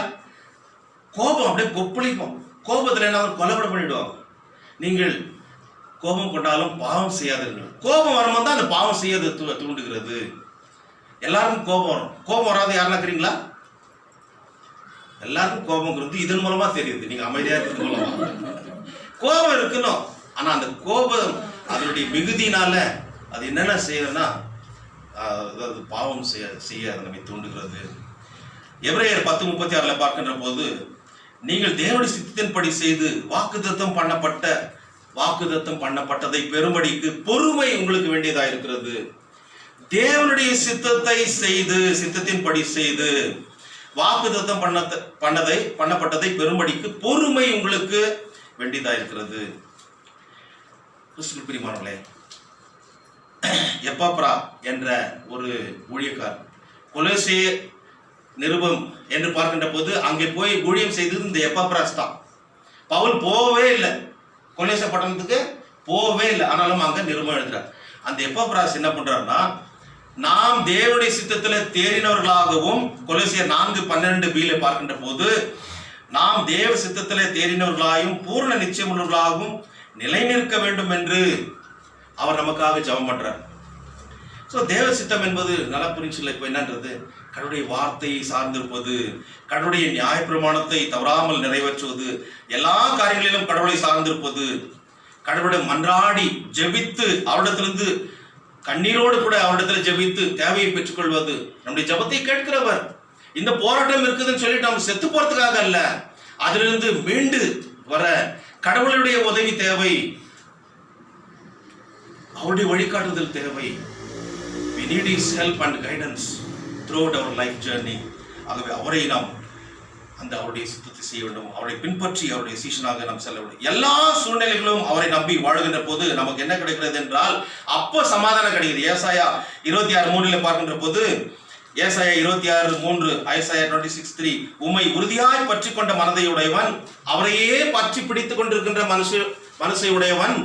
கோபம் அப்படியே கொப்பளிப்போம். கோபத்துல என்ன கொலைப்பட பண்ணிடுவாங்க. நீங்கள் கோபம் கொண்டாலும் பாவம் செய்யாதீர்கள். கோபம் வரும்போது தான் அந்த பாவம் செய்ய தூண்டுகிறது. எல்லாருக்கும் கோபம் வரும். கோபம் வராது யாரெல்லாம் இருக்கிறீங்களா? எல்லாருக்கும் கோபம் இருந்து இதன் மூலமா தெரியுது. நீங்க அமைதியா இருக்கிறது மூலமா கோபம் இருக்கணும். ஆனா அந்த கோபம் அதனுடைய மிகுதினால அது என்னென்ன செய்யறதுன்னா, அதாவது பாவம் செய்ய நம்மை தூண்டுகிறது. எபிரேயர் 10:36 பார்க்கின்ற போது, நீங்கள் தேவனுடைய சித்தத்தின்படி செய்து வாக்குத்தத்தம் பண்ணப்பட்டதை பெறும்படிக்கு பொறுமை உங்களுக்கு வேண்டியதா இருக்கிறது. தேவனுடைய சித்தத்தின்படி செய்து வாக்குத்தத்தம் பண்ணப்பட்டதை பெறும்படிக்கு பொறுமை உங்களுக்கு வேண்டியதா இருக்கிறது. கிறிஸ்துவுக்குள் பிரியமானவர்களே, எப்பாப்ரா என்ற ஒரு ஊழியக்கார் கொலோசிய நிருபம் என்று பார்க்கின்ற போது அங்கே போய் ஊழியம் செய்தது இந்த எப்பாப்ராஸ் தான். பவுல் போகவே இல்லை, கொலோசிய பட்டணத்துக்கு போகவே இல்லை. ஆனாலும் அங்க நிருபம் எழுதுறார். அந்த எப்பப்ராஸ் என்ன பண்றாருன்னா, நாம் தேவனுடைய சித்தத்தில் தேறினவர்களாகவும், கொலோசியர் 4:12b பார்க்கின்ற போது, நாம் தேவ சித்தத்தில் தேறினவர்களாயும் பூர்ண நிச்சயமுள்ளவர்களாகவும் நிலை நிற்க வேண்டும் என்று அவர் நமக்காக ஜெபம் பண்றார். ஸோ தேவ சித்தம் என்பது நல்லா புரிஞ்சுல. இப்போ என்னன்றது, கடவுளுடைய வார்த்தையை சார்ந்திருப்பது, கடவுளுடைய நியாயப்பிரமாணத்தை தவறாமல் நிறைவேற்றுவது, எல்லா காரியங்களிலும் கடவுளை சார்ந்திருப்பது, கடவுளை மன்றாடி ஜெபித்து அவரிடத்திலிருந்து கண்ணீரோடு கூட அவரிடத்தில் ஜெபித்து தேவையை பெற்றுக்கொள்வது. நம்முடைய ஜெபத்தை கேட்கிறவர். இந்த போராட்டம் இருக்குதுன்னு சொல்லிட்டு நம்ம செத்து போறதுக்காக அல்ல, அதிலிருந்து மீண்டு வர கடவுளுடைய உதவி தேவை, அவருடைய வழிகாட்டுதல் தேவை. We need his help and guidance throughout our life journey. ஆகவே அவரை நாம் அவருடைய சித்தத்தை செய்ய வேண்டும், அவரை பின்பற்றி அவருடைய சீஷனாக நாம் செல்ல வேண்டும். எல்லா சூழ்நிலைகளும் அவரை நம்பி வாழ்கின்ற போது நமக்கு என்ன கிடைக்கிறது என்றால், அப்போ சமாதானம் கிடைக்குது. ஏசாயா 26:3 பார்க்கின்ற போது, ஏசாயா 26:3, ஐசாயா 26:3, உம்மை உறுதியாய் பற்றி கொண்ட மனதை உடையவன், அவரையே பற்றி பிடித்துக் கொண்டிருக்கின்ற மனசை உடையவன்,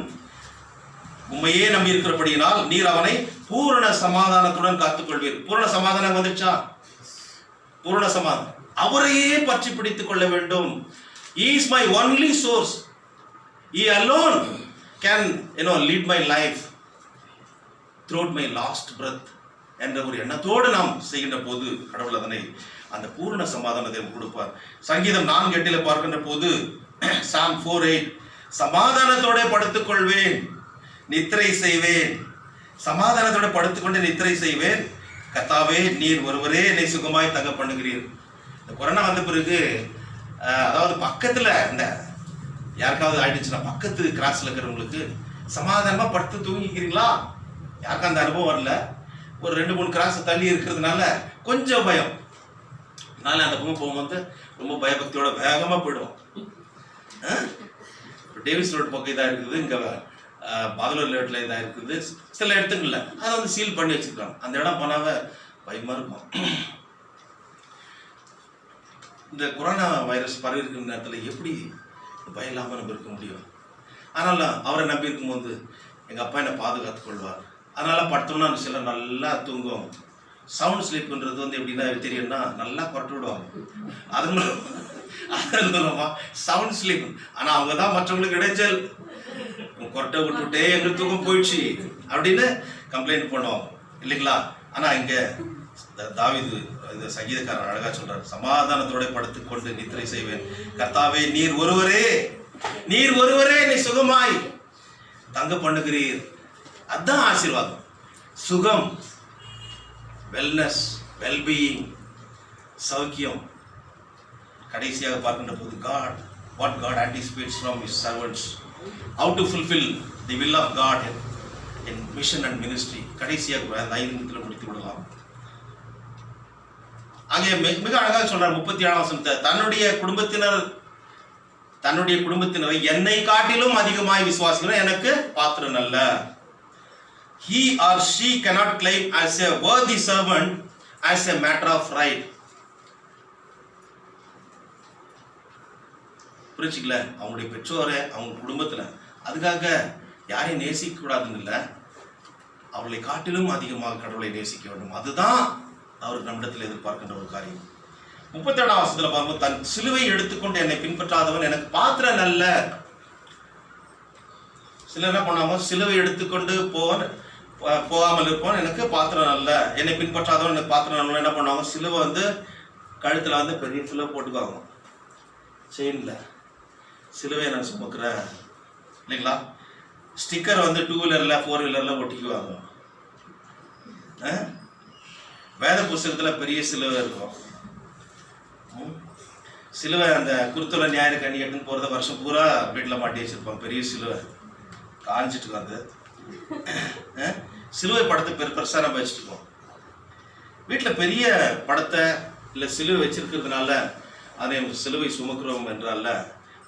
உண்மையே நம்பி இருக்கிறபடியினால் நீர் அவனை பூரண சமாதானத்துடன் காத்துக்கொள்வீர். பூரண சமாதானம் வந்துச்சா? பூரண சமாதானம். அவரையே பற்றி பிடித்துக் கொள்ள வேண்டும். He is my only source. He alone can lead my life throughout my last breath என்ற ஒரு எண்ணத்தோடு நாம் செய்கின்ற போது கடவுள் அதனை அந்த பூரண சமாதானத்தை கொடுப்பார். சங்கீதம் 4:8 பார்க்கின்ற போது, Psalm 4:8, சமாதானத்தோட படுத்துக் கொள்வேன், நித்திரை செய்வேன், சமாதானத்தோட படுத்துக்கொண்டு நித்திரை செய்வேன், கர்த்தாவே நீர் ஒருவரே என்னை சுகமாய் தங்க பண்ணுகிறீர். இந்த கொரோனா வந்த பிறகு, அதாவது பக்கத்துல இந்த யாருக்காவது ஆயிடுச்சுன்னா பக்கத்து கிராஸ்ல இருக்கிறவங்களுக்கு சமாதானமா படுத்து தூங்கிக்கிறீங்களா? யாருக்கும் அந்த அனுபவம் வரல. ஒரு 2-3 கிராஸ் தள்ளி இருக்கிறதுனால கொஞ்சம் பயம். அதனால அந்த பக்கம் போகும்போது ரொம்ப பயபக்தியோட வேகமா போயிடுவோம். டேவிஸ் ரோட் பக்கம் இதாக இருக்குது, இங்கே பாகலூர் லேட்டில் இதாக இருக்குது, சில இடத்துக்குள்ள அதை சீல் பண்ணி வச்சுருக்காங்க. அந்த இடம் போனாவே பயமாக இருக்கும். இந்த கொரோனா வைரஸ் பரவி இருக்கிற நேரத்தில் எப்படி பயம் இல்லாமல் நம்ம இருக்க முடியும்? அதனால அவரை நம்பி இருக்கும்போது எங்கள் அப்பா என்னை பாதுகாத்துக் கொள்வார். அதனால படுத்தோம்னா சில நல்லா தூங்கும். சவுண்ட் ஸ்லீப்ன்றது எப்படின்னா தெரியும்னா நல்லா கொரட்டு விடுவாங்க. அது மூலமா சவுண்ட் ஸ்லீப். ஆனால் அவங்க தான் மற்றவங்களுக்கு இடைஞ்சல், கொரட்டை விட்டுவிட்டே எங்களுக்கு தூக்கம் போயிடுச்சு அப்படின்னு கம்ப்ளைண்ட் பண்ணுவாங்க இல்லைங்களா? ஆனால் இங்கே தாவீது இந்த சங்கீதக்காரன் அழகா சொல்றாரு, சமாதானத்தோட படுத்துக்கொண்டு நித்திரை செய்வேன், கர்த்தாவே நீர் ஒருவரே நீ சுகமாய் தங்க பண்ணுகிறீர். அதுதான் ஆசீர்வாதம், சுகம், வெல்னஸ், வெல்பீயிங், சௌக்கியம். கடைசியாக பார்க்கின்ற போது what God anticipates from his servants, how to fulfill the will of God in mission and ministry. கடைசியாக அந்த 5 நிமிடத்தில் முடித்து விடலாம். அங்கே மிக அழகாக சொல்றார் 37ஆம் வசனத்தை, தன்னுடைய குடும்பத்தினரை என்னை காட்டிலும் அதிகமாய் விசுவாசிக்கிறேன், எனக்கு பாத்திரன் அல்ல. He or she cannot claim as a worthy servant as a matter of right. புரிச்சுக்கல? அவங்களுடைய பெற்றோரை, அவங்க குடும்பத்துல அதுக்காக யாரையும் நேசிக்க கூடாதுன்னு இல்லை, அவர்களை காட்டிலும் அதிகமாக கடவுளை நேசிக்க வேண்டும். அதுதான் அவர் நம்மிடத்தில் எதிர்பார்க்கின்ற ஒரு காரியம். 37ஆம் வசனத்துல பார்க்கும்போது, தன் சிலுவை எடுத்துக்கொண்டு என்னை பின்பற்றாதவன் எனக்கு பாத்திரன் அல்ல. சிலர் என்ன பண்ணாம, சிலுவை எடுத்துக்கொண்டு போகாமல் இருப்போம், எனக்கு பாத்திரம் அல்ல. என்னை பின்பற்றாதவன் எனக்கு பாத்திரம் அல்ல. என்ன பண்ணுவாங்க, சிலுவை கழுத்துல பெரிய சிலுவை போட்டுக்குவாங்க. செயின்ல சிலுவை நான் சுமக்கிறேன் இல்லைங்களா? ஸ்டிக்கர் 2 வீலர்ல 4 வீலர்ல ஒட்டிக்குவாங்க. வேத புஸ்தகத்துல பெரிய சிலுவை இருக்கும். சிலுவை அந்த குருத்தோலை ஞாயிறு கண்ணி எடுத்துன்னு போறத வருஷம் பூரா வீட்டில் மாட்டி வச்சிருப்பாங்க. பெரிய சிலுவை காஞ்சிட்டு வந்து சிலுவை படத்தை பெருசா நம்ம வச்சுருக்கோம். வீட்டில் பெரிய படத்தை இல்லை சிலுவை வச்சிருக்கிறதுனால அதை சிலுவை சுமக்கிறோம் என்றால,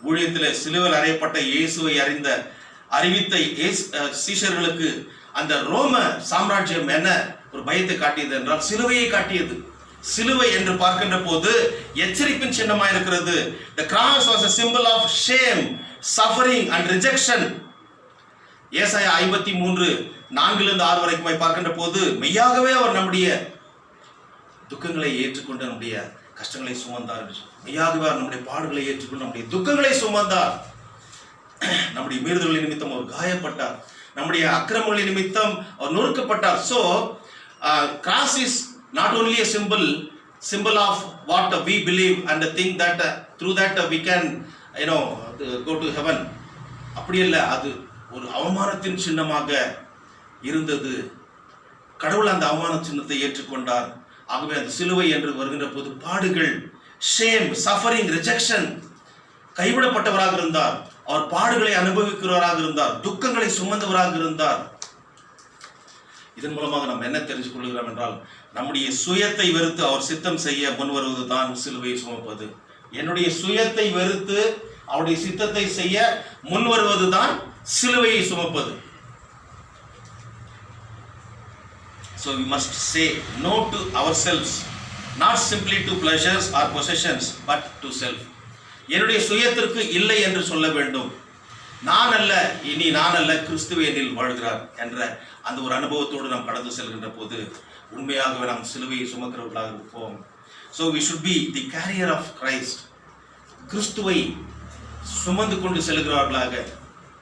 ஊழியத்தில் சிலுவையில் அறையப்பட்ட இயேசுவை அறிவித்த சீஷர்களுக்கு அந்த ரோம சாம்ராஜ்யம் என்ன ஒரு பயத்தை காட்டியது என்றால் சிலுவையை காட்டியது. சிலுவை என்று பார்க்கின்ற போது எச்சரிப்பின் சின்னமாக இருக்கிறது. The cross was a symbol of shame, suffering and rejection. ஏசாயா 53:4-6 வரைக்கும் பார்க்கின்ற போது மெய்யாகவே அவர் நம்முடைய துக்கங்களை ஏற்றுக்கொண்டு நம்முடைய கஷ்டங்களை சுமந்தார். மெய்யாகவே அவர் நம்முடைய பாடுகளை ஏற்றுக்கொண்டு நம்முடைய துக்கங்களை சுமந்தார். நம்முடைய மீறுதல்களின் நிமித்தம் அவர் காயப்பட்டார். நம்முடைய அக்கிரமங்களின் நிமித்தம் அவர் நொறுக்கப்பட்டார். So cross is not only a symbol of what we believe and think that through that we can go to heaven. அப்படி இல்லை, அது ஒரு அவமானத்தின் சின்னமாக இருந்தது. கடவுள் அந்த அவமான சின்னத்தை ஏற்றுக்கொண்டார். ஆகவே அந்த சிலுவை என்று வருகின்ற போது பாடுகள், ஷேம், சஃபரிங், ரிஜெக்ஷன், கைவிடப்பட்டவராக இருந்தார். அவர் பாடுகளை அனுபவிக்கிறவராக இருந்தார், துக்கங்களை சுமந்தவராக இருந்தார். இதன் மூலமாக நாம் என்ன தெரிஞ்சு கொள்கிறோம் என்றால், நம்முடைய சுயத்தை வெறுத்து அவர் சித்தம் செய்ய முன் வருவது தான் சிலுவையை சுமப்பது. என்னுடைய சுயத்தை வெறுத்து அவருடைய சித்தத்தை செய்ய முன் வருவது தான் சிலுவையை சுமப்பது. So we must say no to ourselves, not simply to pleasures or possessions, but to self. என்னுடைய சுயத்திற்கு இல்லை என்று சொல்ல வேண்டும். நான் அல்ல, இனி நான் அல்ல, கிறிஸ்துவே என்னில் வாழ்கிறார் என்ற அந்த ஒரு அனுபவத்தோடு நாம் கடந்து செல்கின்ற போது உண்மையாகவே நாம் சிலுவையை சுமக்கிறவர்களாக இருப்போம். So we should be the carrier of Christ. கிறிஸ்துவை சுமந்து கொண்டு செல்கிறவர்களாக.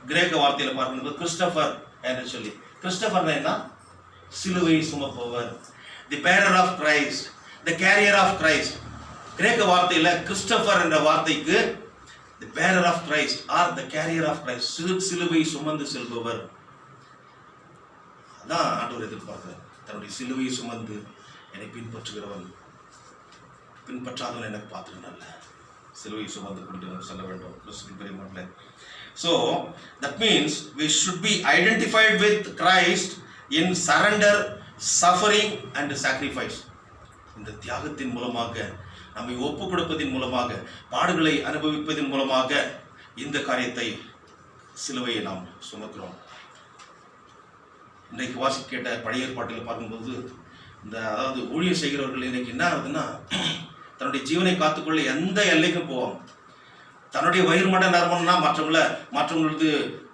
கிரேக்க வார்த்தையில் பார்க்கும்போது கிறிஸ்டோபர் என்று சொல்லி, கிறிஸ்டோபர் என்ன? சிலுவையை சுமப்பவர். The bearer of Christ, the carrier of Christ. கிரேக்க வார்த்தையில் கிறிஸ்டோபர் என்ற வார்த்தைக்கு the bearer of Christ or the carrier of Christ, சிலுவை சுமந்து செல்பவர். அதான் ஆண்டவர் எதிர்பார்க்கிறார். தன்னுடைய சிலுவையை சுமந்து என்னை பின்பற்றுகிறவன், பின்பற்றாதவன் எனக்கு பார்த்துட்டு அல்ல, சிலுவையை சுமந்து கொண்டு செல்ல வேண்டும். கிறிஸ்துவின் பிரியமானவர்களே, so that means we should be identified with Christ in surrender, suffering and sacrifice. இந்த தியாகத்தின் மூலமாக, நம்மை ஒப்பு கொடுப்பதின் மூலமாக, பாடுகளை அனுபவிப்பதன் மூலமாக இந்த காரியத்தை, சிலுவையை நாம் சுமக்கிறோம். இன்றைக்கு வாசி கேட்ட பழைய ஏற்பாட்டில் பார்க்கும்போது அதாவது ஊழியர் செய்கிறவர்கள் இன்றைக்கு என்ன ஆகுதுன்னா, தன்னுடைய ஜீவனை காத்துக்கொள்ள எந்த எல்லைக்கும் போவாங்க. தன்னுடைய வயிறு மட்ட நரம்புனா மற்றவங்களது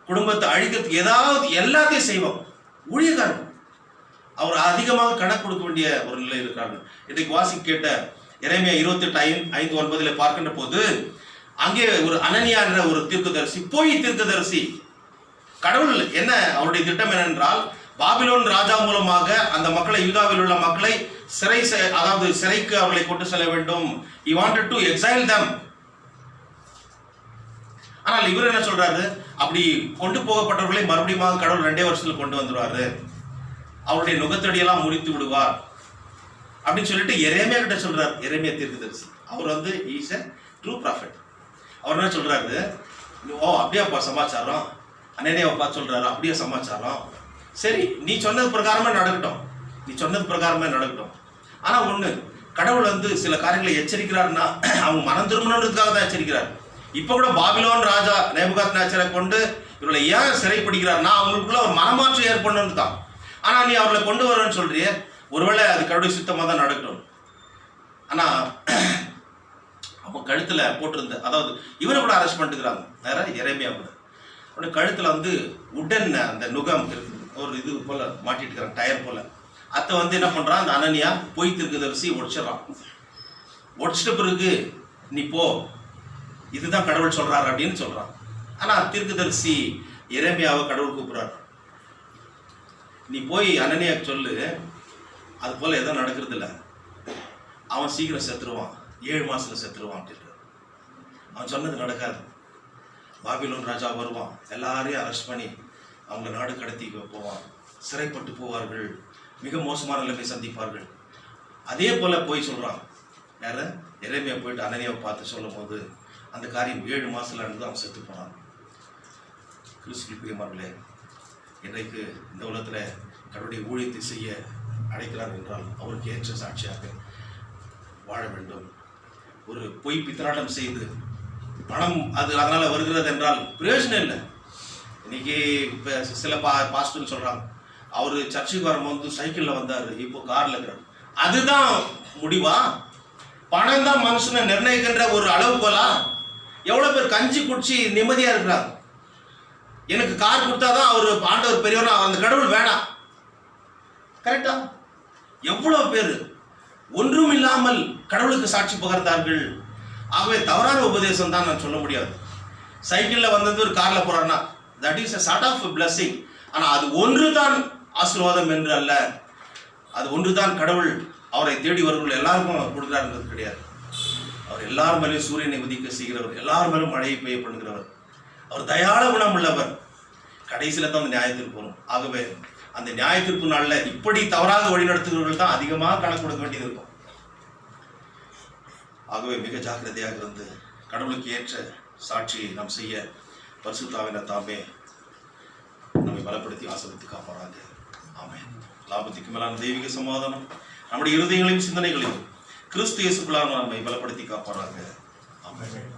குடும்பத்தை அழிக்கிறதுக்கு ஏதாவது எல்லாத்தையும் செய்வாங்க. ஊழியக்காரன் அவர் அதிகமாக கணக்கு கொடுக்க வேண்டிய ஒரு நிலை இருக்கிறார்கள். இன்றைக்கு வாசி கேட்ட எரேமியா 28:5-9 பார்க்கின்ற போது அங்கே ஒரு அனனியா என்ற ஒரு தீர்க்கதரிசி, போய் தீர்க்கதரிசி, கடவுள் என்ன அவருடைய திட்டம் என்னென்றால், பாபிலோன் ராஜா மூலமாக அந்த மக்களை, யூதாவில் உள்ள மக்களை சிறைக்கு அவர்களை கொண்டு செல்ல வேண்டும். He wanted to exile them. ஆனால் இவர் என்ன சொல்றாரு, அப்படி கொண்டு போகப்பட்டவர்களை மறுபடியும் கடவுள் 2 வருஷத்துல கொண்டு வந்துடுவாரு, அவருடைய நுகத்தடியெல்லாம் முறித்து விடுவார் அப்படின்னு சொல்லிட்டு எரேமியா கிட்ட சொல்றாரு. எரேமியா தீர்க்கதரிசி அவர் இஸ் a true prophet. அவர் என்ன சொல்றாரு, அப்படியாப்பா சமாச்சாரம், அனனியாவை பார்த்து சொல்றாரு, அப்படியே சமாச்சாரம், சரி நீ சொன்னது பிரகாரமே நடக்கட்டும், நீ சொன்னது பிரகாரமே நடக்கட்டும். ஆனா ஒண்ணு, கடவுள் சில காரியங்களை எச்சரிக்கிறாருன்னா அவங்க மனம் திரும்பணுன்றதுக்காக தான் எச்சரிக்கிறார். இப்ப கூட பாபிலோன் ராஜா நேபுகாத்நேச்சரை கொண்டு இவர்களை ஏன் சிறைப்பிடிக்கிறார்னா அவங்களுக்குள்ள ஒரு மனமாற்றம் ஏற்படணும்னு தான். ஆனா நீ அவர்களை கொண்டு வரேன்னு சொல்றிய, ஒருவேளை அது கடவுள் சித்தமா தான் நடக்கட்டும். ஆனா அவன் கழுத்துல போட்டிருந்த, அதாவது இவனை கூட அரெஸ்ட் பண்ணிட்டுக்கிறாங்க, வேற எரேமியா கூட. அவனுடைய கழுத்துல உடன் அந்த நுகம் இருக்குது, ஒரு இது போல மாட்டிட்டு இருக்கிறான், டயர் போல. அத்தை என்ன பண்றான், அந்த அனனியா போய் தீர்க்கதரிசி உடைச்சிடறான். உடைச்சிட்ட பிறகு நீ போ, இதுதான் கடவுள் சொல்றாரு அப்படின்னு சொல்றான். ஆனா தீர்க்கதரிசி எரேமியாவை கடவுள் கூப்பிடுறாரு, நீ போய் அனனியாக்கு சொல்லு, அது போல எதுவும் நடக்கிறது இல்லை, அவன் சீக்கிரம் செத்துருவான், 7 மாசத்துல செத்துருவான் அப்படின்ட்டு. அவன் சொன்னது நடக்காது. பாபிலோன் ராஜா வருவான், எல்லாரையும் அரெஸ்ட் பண்ணி அவங்க நாடு கடத்தி போவான், சிறைப்பட்டு போவார்கள், மிக மோசமான நிலைமை சந்திப்பார்கள். அதே போல போய் சொல்றான். யார? எரேமியா போயிட்டு அனனியாவை பார்த்து சொல்லும் போது அந்த காரியம் 7 மாசத்துல இருந்து அவன் செத்து போனான். கிறிஸ்துவின் பிரியமானவர்களே, இன்றைக்கு இந்த உலகத்துல கடவுளுடைய ஊழியத்தை செய்ய அழைக்கிறார் என்றால் அவருக்கு ஏற்ற சாட்சியாக வாழ வேண்டும். ஒரு பொய் பித்தலாட்டம் செய்து பணம் அதனால வருகிறது என்றால் பிரயோஜனம் இல்லை. இன்னைக்கு சில பாஸ்டர்னு சொல்றாங்க, அவரு சர்ச்சுக்கு வரும்போது சைக்கிள்ல வந்தாரு, இப்போ கார்ல இருக்கிறார். அதுதான் முடிவா? பணம் தான் மனுஷனை நிர்ணயிக்கின்ற ஒரு அளவு போலா? எவ்வளவு பேர் கஞ்சி குடிச்சு நிம்மதியா இருக்கிறாங்க? எனக்கு கார் கொடுத்தாதான் அவர் ஆண்டவர் பெரியவர், அந்த கடவுள் வேணாம். கரெக்டா? எவ்வளவு பேர் ஒன்றும் இல்லாமல் கடவுளுக்கு சாட்சி பகர்ந்தார்கள். ஆகவே தவறான உபதேசம் தான் நான் சொல்ல முடியாது. சைக்கிளில் வந்தது ஒரு காரில் போறாருன்னா that is a sort of blessing. ஆனால் அது ஒன்று தான் ஆசீர்வாதம் என்று அல்ல. அது ஒன்று தான் கடவுள் அவரை தேடி வருவர்கள் எல்லாருக்கும் கொடுக்குறாருங்கிறது கிடையாது. அவர் எல்லார் மேலேயும் சூரியனை உதிக்க செய்கிறவர், எல்லார் மேலும் மழையை பெய்ய பண்ணுகிறவர். அவர் தயாள குணம் உள்ளவர். கடைசியில் தான் அந்த நியாயத்திற்கு வரும். ஆகவே அந்த நியாயத்திற்கு நாளில் இப்படி தவறாக வழிநடத்துகிறவர்கள் தான் அதிகமாக கணக்கு கொடுக்க வேண்டியது இருக்கும். ஆகவே மிக ஜாக்கிரதையாக இருந்து கடவுளுக்கு ஏற்ற சாட்சியை நாம் செய்ய பரிசுத்தாவினர் தாமே நம்மை பலப்படுத்தி ஆசீர்வதித்து காப்பாராங்க. ஆமென். லாபத்துக்கு மேலான தெய்வீக சமாதானம் நம்முடைய இருதயங்களையும் சிந்தனைகளையும் கிறிஸ்து இயேசுக்குள்ளாக நம்மை பலப்படுத்தி காப்பாராங்க. ஆமென்.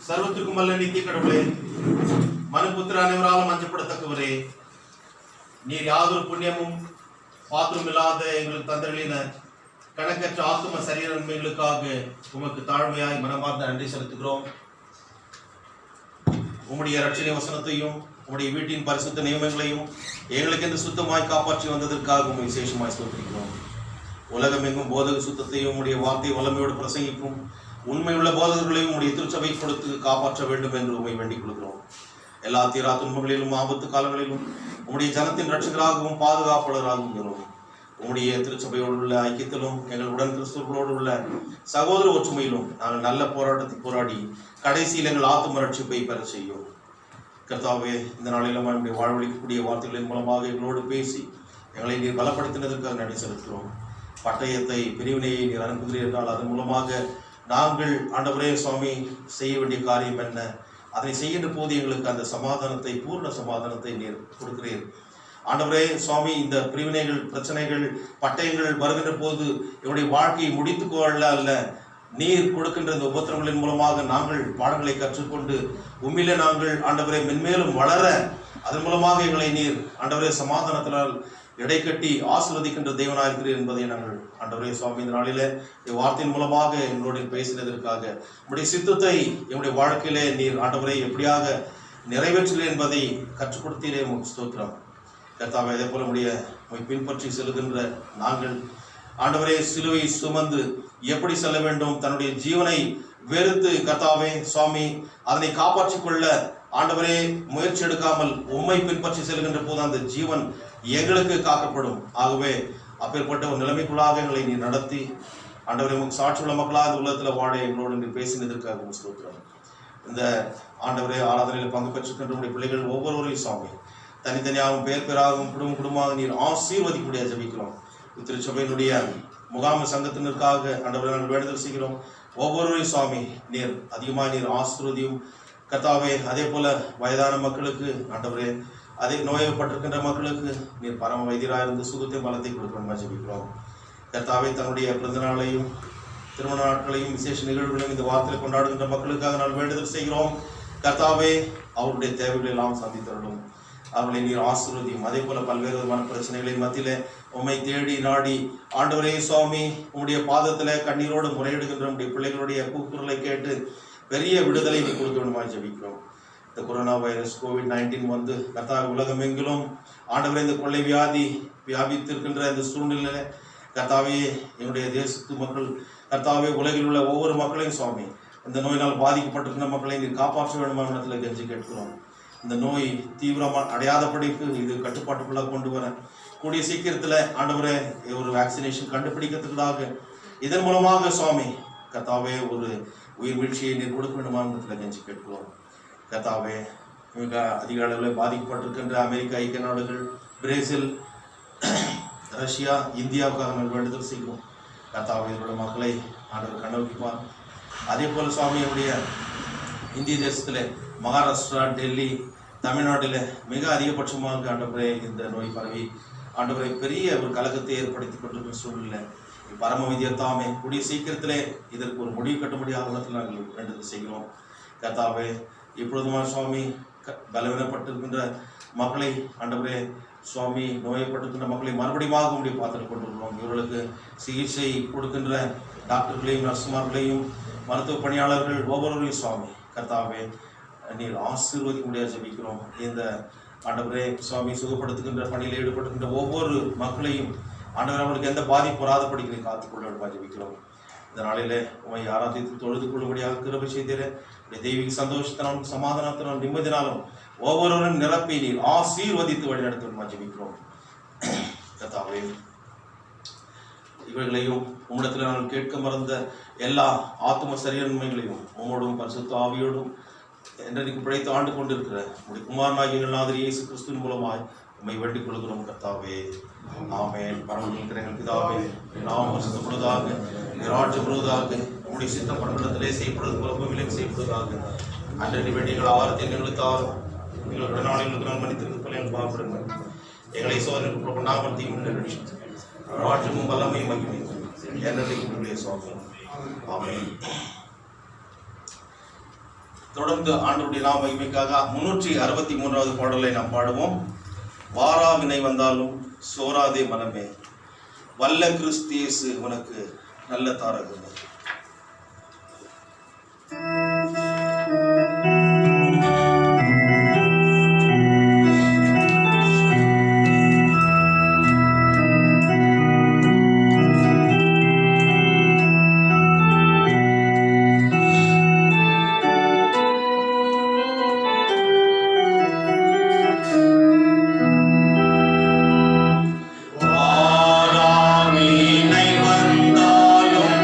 சர்வத்திற்கும் அல்ல நித்திய கடவுளே, மனுபுத்திர அனைவராலும் மஞ்சப்படத்தக்கவரே, நீர் யாதொரு புண்ணியமும் பாத்திரம் இல்லாத எங்களுக்கு தந்தர்களின கணக்கற்ற ஆத்தும சரீர நன்மைகளுக்காக உமக்கு தாழ்மையாய் மனமார்ந்த நன்றி செலுத்துகிறோம். உம்முடைய ரட்சணை வசனத்தையும் உம்முடைய வீட்டின் பரிசுத்த நியமங்களையும் எங்களுக்கு என்று சுத்தமாய் காப்பாற்றி வந்ததற்காக உண்மை விசேஷமாய் ஸ்தோத்திரிக்கிறோம். உலகம் எங்கும் போதக சுத்தத்தையும் உம்முடைய வார்த்தை வல்லமையோடு பிரசங்கிக்கும் உண்மையுள்ள போதகர்களையும் உம்முடைய திருச்சபை கொடுத்து காப்பாற்ற வேண்டும் என்று உண்மை வேண்டிக் கொள்கிறோம். எல்லா தீரா துன்பங்களிலும் ஆபத்து காலங்களிலும் உம்முடைய ஜனத்தின் ரட்சகராகவும் பாதுகாப்பாளராகவும் இருக்கிறோம். உம்முடைய திருச்சபையோடு உள்ள ஐக்கியத்திலும் எங்களுடன் கிறிஸ்துவர்களோடு உள்ள சகோதர ஒற்றுமையிலும் நாங்கள் நல்ல போராட்டத்தை போராடி கடைசியில் எங்கள் ஆத்தும ரட்சிப்பை பெற செய்யும். கர்த்தாவே, இந்த நாளிலும் நம்முடைய வாழ்வழிக்கக்கூடிய வார்த்தைகளின் மூலமாக எங்களோடு பேசி எங்களை நீர் பலப்படுத்தினதற்காக நன்றி செலுத்துகிறோம். பட்டயத்தை பிரிவினையை நீர் அனுப்புகிறீர்கள். அதன் மூலமாக நாங்கள் ஆண்டவரே சுவாமி செய்ய வேண்டிய காரியம் என்ன, அதனை செய்கின்ற போது எங்களுக்கு அந்த சமாதானத்தை, பூர்ண சமாதானத்தை நீர் கொடுக்கிறீர். ஆண்டவரே சுவாமி, இந்த பிரிவினைகள், பிரச்சனைகள், பட்டயங்கள் வருகின்ற போது என்னுடைய வாழ்க்கையை முடித்து கொள்ள அல்ல, நீர் கொடுக்கின்ற இந்த உபத்திரங்களின் மூலமாக நாங்கள் பாடங்களை கற்றுக்கொண்டு உண்மையிலே நாங்கள் ஆண்டவரை மென்மேலும் வளர, அதன் மூலமாக எங்களை நீர் ஆண்டவரே சமாதானத்தினால் இடைக்கட்டி ஆசீர்வதிக்கின்ற தேவனாயிருக்கிறீர் என்பதை நாங்கள் ஆண்டவரே சுவாமி இந்த நாளிலே வார்த்தையின் மூலமாக எங்களோடு பேசினதற்காக உங்களுடைய சித்தத்தை எங்களுடைய வாழ்க்கையிலே நீர் ஆண்டவரை எப்படியாக நிறைவேற்றுகிறேன் என்பதை கற்றுக் கொடுத்தீரே ஸ்தோத்திரம். கர்த்தாவே, அதே போல உடைய பின்பற்றி செல்கின்ற நாங்கள் ஆண்டவரே சிலுவை சுமந்து எப்படி செல்ல வேண்டும், தன்னுடைய ஜீவனை வெறுத்து கர்த்தாவே சுவாமி அதனை காப்பாற்றிக் கொள்ள ஆண்டவரே முயற்சி எடுக்காமல் உம்மை பின்பற்றி செல்கின்ற போது அந்த ஜீவன் எங்களுக்கு காக்கப்படும். ஆகவே அப்பேற்பட்ட ஒரு நிலைமைக்குள்ளாக எங்களை நீ நடத்தி ஆண்டவரை உங்களுக்கு சாட்சி உள்ள மக்களாக உள்ளத்தில் வாழ எங்களோடு நீ பேசினதற்காக ஸ்தோத்திரம். இந்த ஆண்டவரே ஆராதனையில் பங்கு பெற்றுக்கின்ற நம்முடைய பிள்ளைகள் ஒவ்வொருவரையும் சுவாமி தனித்தனியாகவும் பேர் பேராகவும் குடும்பமாக நீர் ஆசீர்வதிக்கூடிய ஜெபிக்கிறோம். திருச்சபையினுடைய முகாம சங்கத்தினருக்காக ஆண்டவரை நாங்கள் வேண்டுதல் செய்கிறோம். ஒவ்வொருவரையும் சுவாமி நீர் அதிகமாக நீர் ஆசீர்வதியும் கர்த்தாவே. அதே போல வயதான மக்களுக்கு ஆண்டவரே, அதே நோயப்பட்டிருக்கின்ற மக்களுக்கு நீர் பரம வைத்தியராக இருந்து சுகத்தையும் பலத்தை கொடுக்கணுமா ஜெபிக்கிறோம். கர்த்தாவே, தன்னுடைய பிறந்த நாளையும் திருமண நாட்களையும் விசேஷ நிகழ்வுகளையும் இந்த வாரத்தில் கொண்டாடுகின்ற மக்களுக்காக நான் வேண்டுதல் செய்கிறோம். கர்த்தாவே, அவருடைய தேவைகளை எல்லாம் சந்தித்தரணும், அவர்களை நீர் ஆசீர்வதியும். அதே போல பல்வேறு விதமான பிரச்சனைகளின் மத்தியிலே உம்மை தேடி நாடி ஆண்டவரே சுவாமி உம்முடைய பாதத்தில் கண்ணீரோடு முறையிடுகின்ற நம்முடைய பிள்ளைகளுடைய கூக்குரலை கேட்டு பெரிய விடுதலை நீ கொடுக்க வேண்டுமா ஜெபிக்கிறோம். இந்த கொரோனா வைரஸ் COVID-19 வந்து கர்த்தாவே உலகமெங்கிலும் ஆண்டவரே இந்த கொள்ளை வியாதி வியாபித்திருக்கின்ற இந்த சூழ்நிலையில கர்த்தாவே என்னுடைய தேசத்து மக்கள் கர்த்தாவே உலகில் உள்ள ஒவ்வொரு மக்களையும் சுவாமி இந்த நோயினால் பாதிக்கப்பட்டிருக்கிற மக்களை நீ காப்பாற்ற வேண்டுமா இடத்துல கெஞ்சி கேட்கிறோம். இந்த நோய் தீவிரமாக அடையாதபடிக்கு இது கட்டுப்பாட்டுக்குள்ள கொண்டு வர கூடிய சீக்கிரத்தில் ஆண்டவரே ஒரு வேக்சினேஷன் கண்டுபிடிக்கிறதுக்காக இதன் மூலமாக சுவாமி கர்த்தாவே ஒரு உயிர் வீழ்ச்சியை நீர் கொடுக்க வேண்டுமா இடத்துல கெஞ்சி கேட்கிறோம். கர்த்தாவே மிக அதிக அளவில் பாதிக்கப்பட்டிருக்கின்ற அமெரிக்கா, ஐக்கிய நாடுகள், பிரேசில், ரஷ்யா, இந்தியாவுக்காக நாங்கள் வேண்டுதல் செய்கிறோம். கர்த்தாவே இதோட மக்களை ஆண்டவர் கண்ணோக்கிப்பார். அதே போல் சுவாமியுடைய இந்திய தேசத்தில் மகாராஷ்டிரா, டெல்லி, தமிழ்நாட்டில் மிக அதிகபட்சமாக ஆண்டவரே இந்த நோய் பரவி ஆண்டவரை பெரிய ஒரு கலக்கத்தை ஏற்படுத்தி கொண்டிருக்கிற சூழ்நிலை பரம விதியத்தாமே கூடிய சீக்கிரத்திலே இதற்கு ஒரு முடிவு கட்டும்படியாக நாங்கள் வேண்டுதல் செய்கிறோம். கர்த்தாவே இப்பொழுதுமா சுவாமி பலவீனப்பட்டிருக்கின்ற மக்களை ஆண்டவரே சுவாமி நோயப்பட்டிருக்கின்ற மக்களை மறுபடியும் உடைய பாத்திரம் கொண்டிருக்கிறோம். இவர்களுக்கு சிகிச்சை கொடுக்கின்ற டாக்டர்களையும் நர்சுமார்களையும் மருத்துவ பணியாளர்கள் ஒவ்வொருவரையும் சுவாமி கர்த்தாவே நீர் ஆசீர்வதிக்க முடியாது ஜெபிக்கிறோம். இந்த ஆண்டவரே சுவாமி சுகப்படுத்துகின்ற பணியில் ஈடுபட்டுகின்ற ஒவ்வொரு மக்களையும் ஆண்டவர் அவர்களுக்கு எந்த பாதிப்பு வராதபடிக்கு காத்துக்கொள்ள வேண்டுமா ஜெபிக்கிறோம். இந்த நாளிலே உண்மை ஆராதித்து தொழுது கொள்ளும்படியாக கிருபை செய்தீரே. தெய்வீக சந்தோஷத்தினாலும் சமாதானத்தினாலும் நிம்மதினாலும் ஒவ்வொருவரும் நிரப்பி நீர் ஆசீர்வதித்து வழிநடத்த வேண்டுமா ஜெபிக்கிறோம். கர்த்தாவே இவைகளையும் உம்மிடத்தில் நாங்கள் கேட்க மறந்த எல்லா ஆத்தும சரீரன்மைகளையும் உம்மோடும் பரிசுத்த ஆவியோடும் என்றைக்கு பிழைத்து ஆண்டு கொண்டிருக்கிற உடைய குமாரனாகிய எங்கள் நாதர் இயேசு கிறிஸ்துவின் மூலமாய் உம்மை வேண்டிக் கொள்கிறோம் கர்த்தாவே. ஆமென். பரமத்தில் இருக்கிற எங்கள் பிதாவே, நாம் பரிசுத்தப்படுவதாக, ராஜ்யம் வருவதாக, உம்முடைய சித்தம் பரமண்டலத்திலே செய்யப்படுவது போல பூமியிலும் செய்யப்படுவதாக. அன்றைய வேண்டியங்கள் ஆவாரத்தை எங்களுக்கு தாரும். எங்கள் கடனாளிகளுக்கு நான் மன்னித்திருக்க போல எங்கள் பாவப்படுங்கள். எங்களை சோதனைக்கு கொண்டாமல் தீங்கு ராஜ்யமும் வல்லமையும் மகிமையும் என்னுடைய சுவாமி. ஆமென். தொடர்ந்து ஆண்டவருடைய நாம மகிமைக்காக 363வது பாடலை நாம் பாடுவோம். வாரா வினை வந்தாலும் சோராதே மனமே, வல்ல கிறிஸ்து இயேசு உனக்கு நல்ல தாரகமே. வாராவினை வந்தாலும்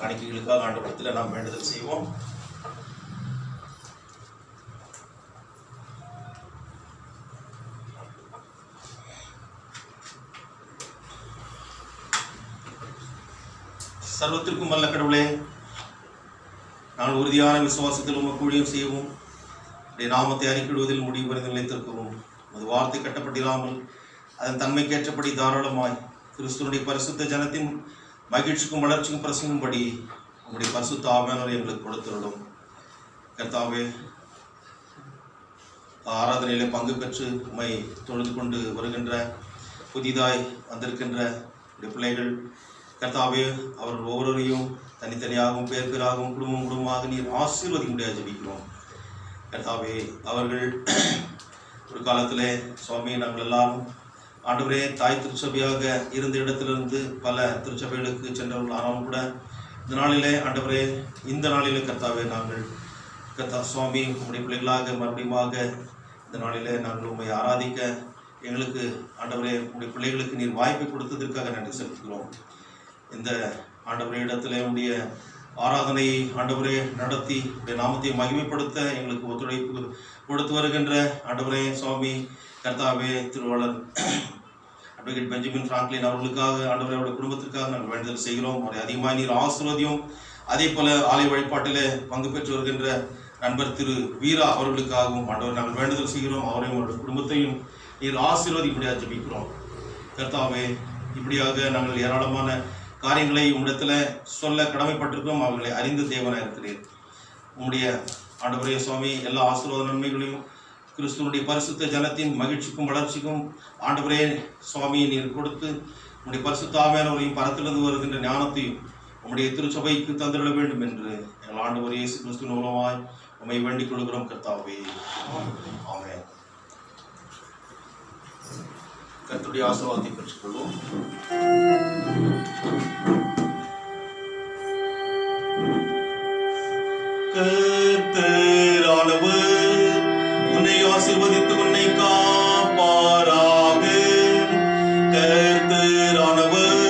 காணிக்கைகளுக்காக ஆண்டவரிடத்தில் நாம் வேண்டுதல் செய்வோம். சர்வத்திற்கும் வல்ல கடவுளே, நாங்கள் உறுதியான விசுவாசத்தில் உமக்கு ஊழியம் செய்யவும், உடைய நாமத்தை அறிக்கையிடுவதில் முடிவு வரை நிலைத்திருக்கவும், அது வார்த்தை கட்டப்பட்டிராமல் அதன் தன்மைக்கேற்றபடி தாராளமாய் கிறிஸ்துவனுடைய பரிசுத்த ஜனத்தின் மகிழ்ச்சிக்கும் வளர்ச்சிக்கும் பிரசங்கும்படி உங்களுடைய பரிசுத்த ஆவியானவரை எங்களுக்கு கொடுத்துள்ளோம். கர்த்தாவே, ஆராதனையிலே பங்கு பெற்று உம்மை தொழுது கொண்டு வருகின்ற புதிதாய் வந்திருக்கின்ற பிள்ளைகள், கர்த்தாவே, அவர்கள் ஒவ்வொருவரையும் தனித்தனியாகவும் பேர் பேராகவும் குடும்பம் குடும்பமாக நீர் ஆசீர்வதிக்க முடியாது ஜெபிக்கிறோம். கர்த்தாவே, அவர்கள் ஒரு காலத்திலே சுவாமி நாங்கள் எல்லாரும் ஆண்டவரே தாய் திருச்சபையாக இருந்த இடத்திலிருந்து பல திருச்சபைகளுக்கு சென்றவர்கள் ஆனாலும் கூட இந்த நாளிலே ஆண்டவரே, இந்த நாளிலே கர்த்தாவே, நாங்கள் சுவாமி உங்களுடைய பிள்ளைகளாக மறுபடியுமாக இந்த நாளிலே நாங்கள் உண்மை ஆராதிக்க எங்களுக்கு ஆண்டவரே உங்களுடைய பிள்ளைகளுக்கு நீர் வாய்ப்பை கொடுத்ததற்காக நன்றி செலுத்துகிறோம். இந்த ஆண்டவரே இடத்துல உடைய ஆராதனை ஆண்டவரே நடத்தி உடைய நாமத்தை மகிமைப்படுத்த எங்களுக்கு ஒத்துழைப்பு கொடுத்து வருகின்ற ஆண்டவரே சுவாமி கர்த்தாவே திருவாளர் அட்வொகேட் பெஞ்சமின் பிராங்க்லின் அவர்களுக்காக ஆண்டவரே அவருடைய குடும்பத்திற்காக நாங்கள் வேண்டுதல் செய்கிறோம். அவரை அதிகமாக நீர் ஆசீர்வதியும். அதே போல ஆலய வழிபாட்டிலே பங்கு பெற்று வருகின்ற நண்பர் திரு வீரா அவர்களுக்காகவும் ஆண்டவர் நாங்கள் வேண்டுதல் செய்கிறோம். அவரையும் அவருடைய குடும்பத்தையும் நீர் ஆசீர்வதிப்படியாக ஜெபிக்கிறோம். கர்த்தாவே, இப்படியாக நாங்கள் ஏராளமான காரியங்களை உம்மிடத்துல சொல்ல கடமைப்பட்டிருக்கோம். அவர்களை அறிந்து தேவனாக இருக்கிறேன். உம்முடைய ஆண்டவரே சுவாமி எல்லா ஆசீர்வாத நன்மைகளையும் கிறிஸ்துவனுடைய பரிசுத்த ஜனத்தின் மகிழ்ச்சிக்கும் வளர்ச்சிக்கும் ஆண்டவரே சுவாமியை நீர் கொடுத்து உம்முடைய பரிசுத்த ஆவியானவரையும் பரத்திலிருந்து வருகின்ற ஞானத்தையும் உம்முடைய திருச்சபைக்கு தந்திட வேண்டும் என்று எங்கள் ஆண்டவர் இயேசு கிறிஸ்துவின் மூலமாய் உம்மை வேண்டிக் கொள்கிறோம். கர்த்தாவே, ஆமென். கர்த்தருடைய ஆசீர்வாதத்தை பெற்றுக்கொள்வோம். கர்த்தரானவர் உன்னை ஆசீர்வதித்து உன்னை காப்பாராக. கர்த்தரானவர்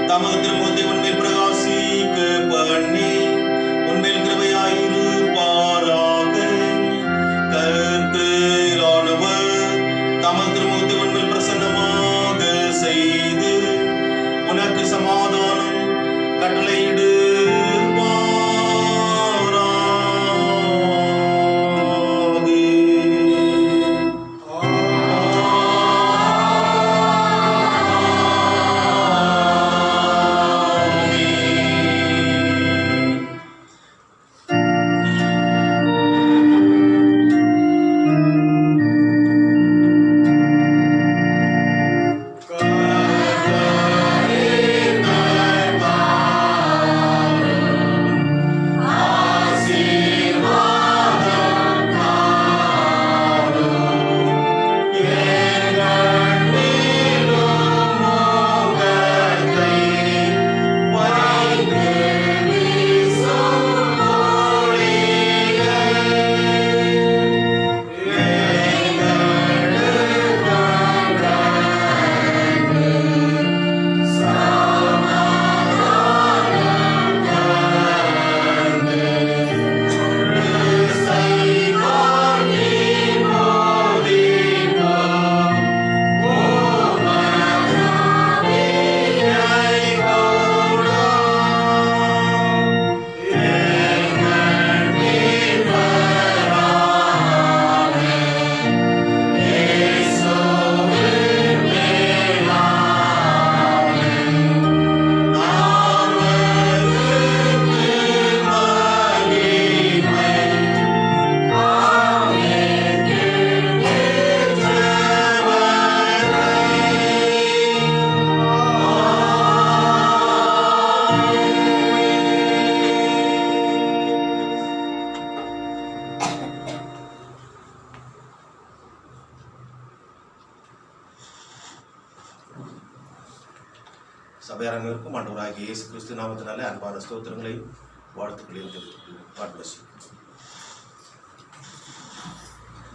தமது திருமுகத்தை உன்மேல் பிரகாசிக்க பண்ணி உன்மேல் கிருபையாயிருப்பாராக. கர்த்தரானவர் தமது திருமுகத்தை உன்மேல் பிரசன்னமாக செய்து உனக்கு சமாதானம் கட்டளையிடு. சபையாரங்களுக்கும் ஆண்டவராகிய இயேசு கிறிஸ்து நாமத்தினாலே அன்பான ஸ்தோத்திரங்களையும் வாழ்த்துக்களையும் தெரிவித்துக் கொள்கிறேன். God bless you.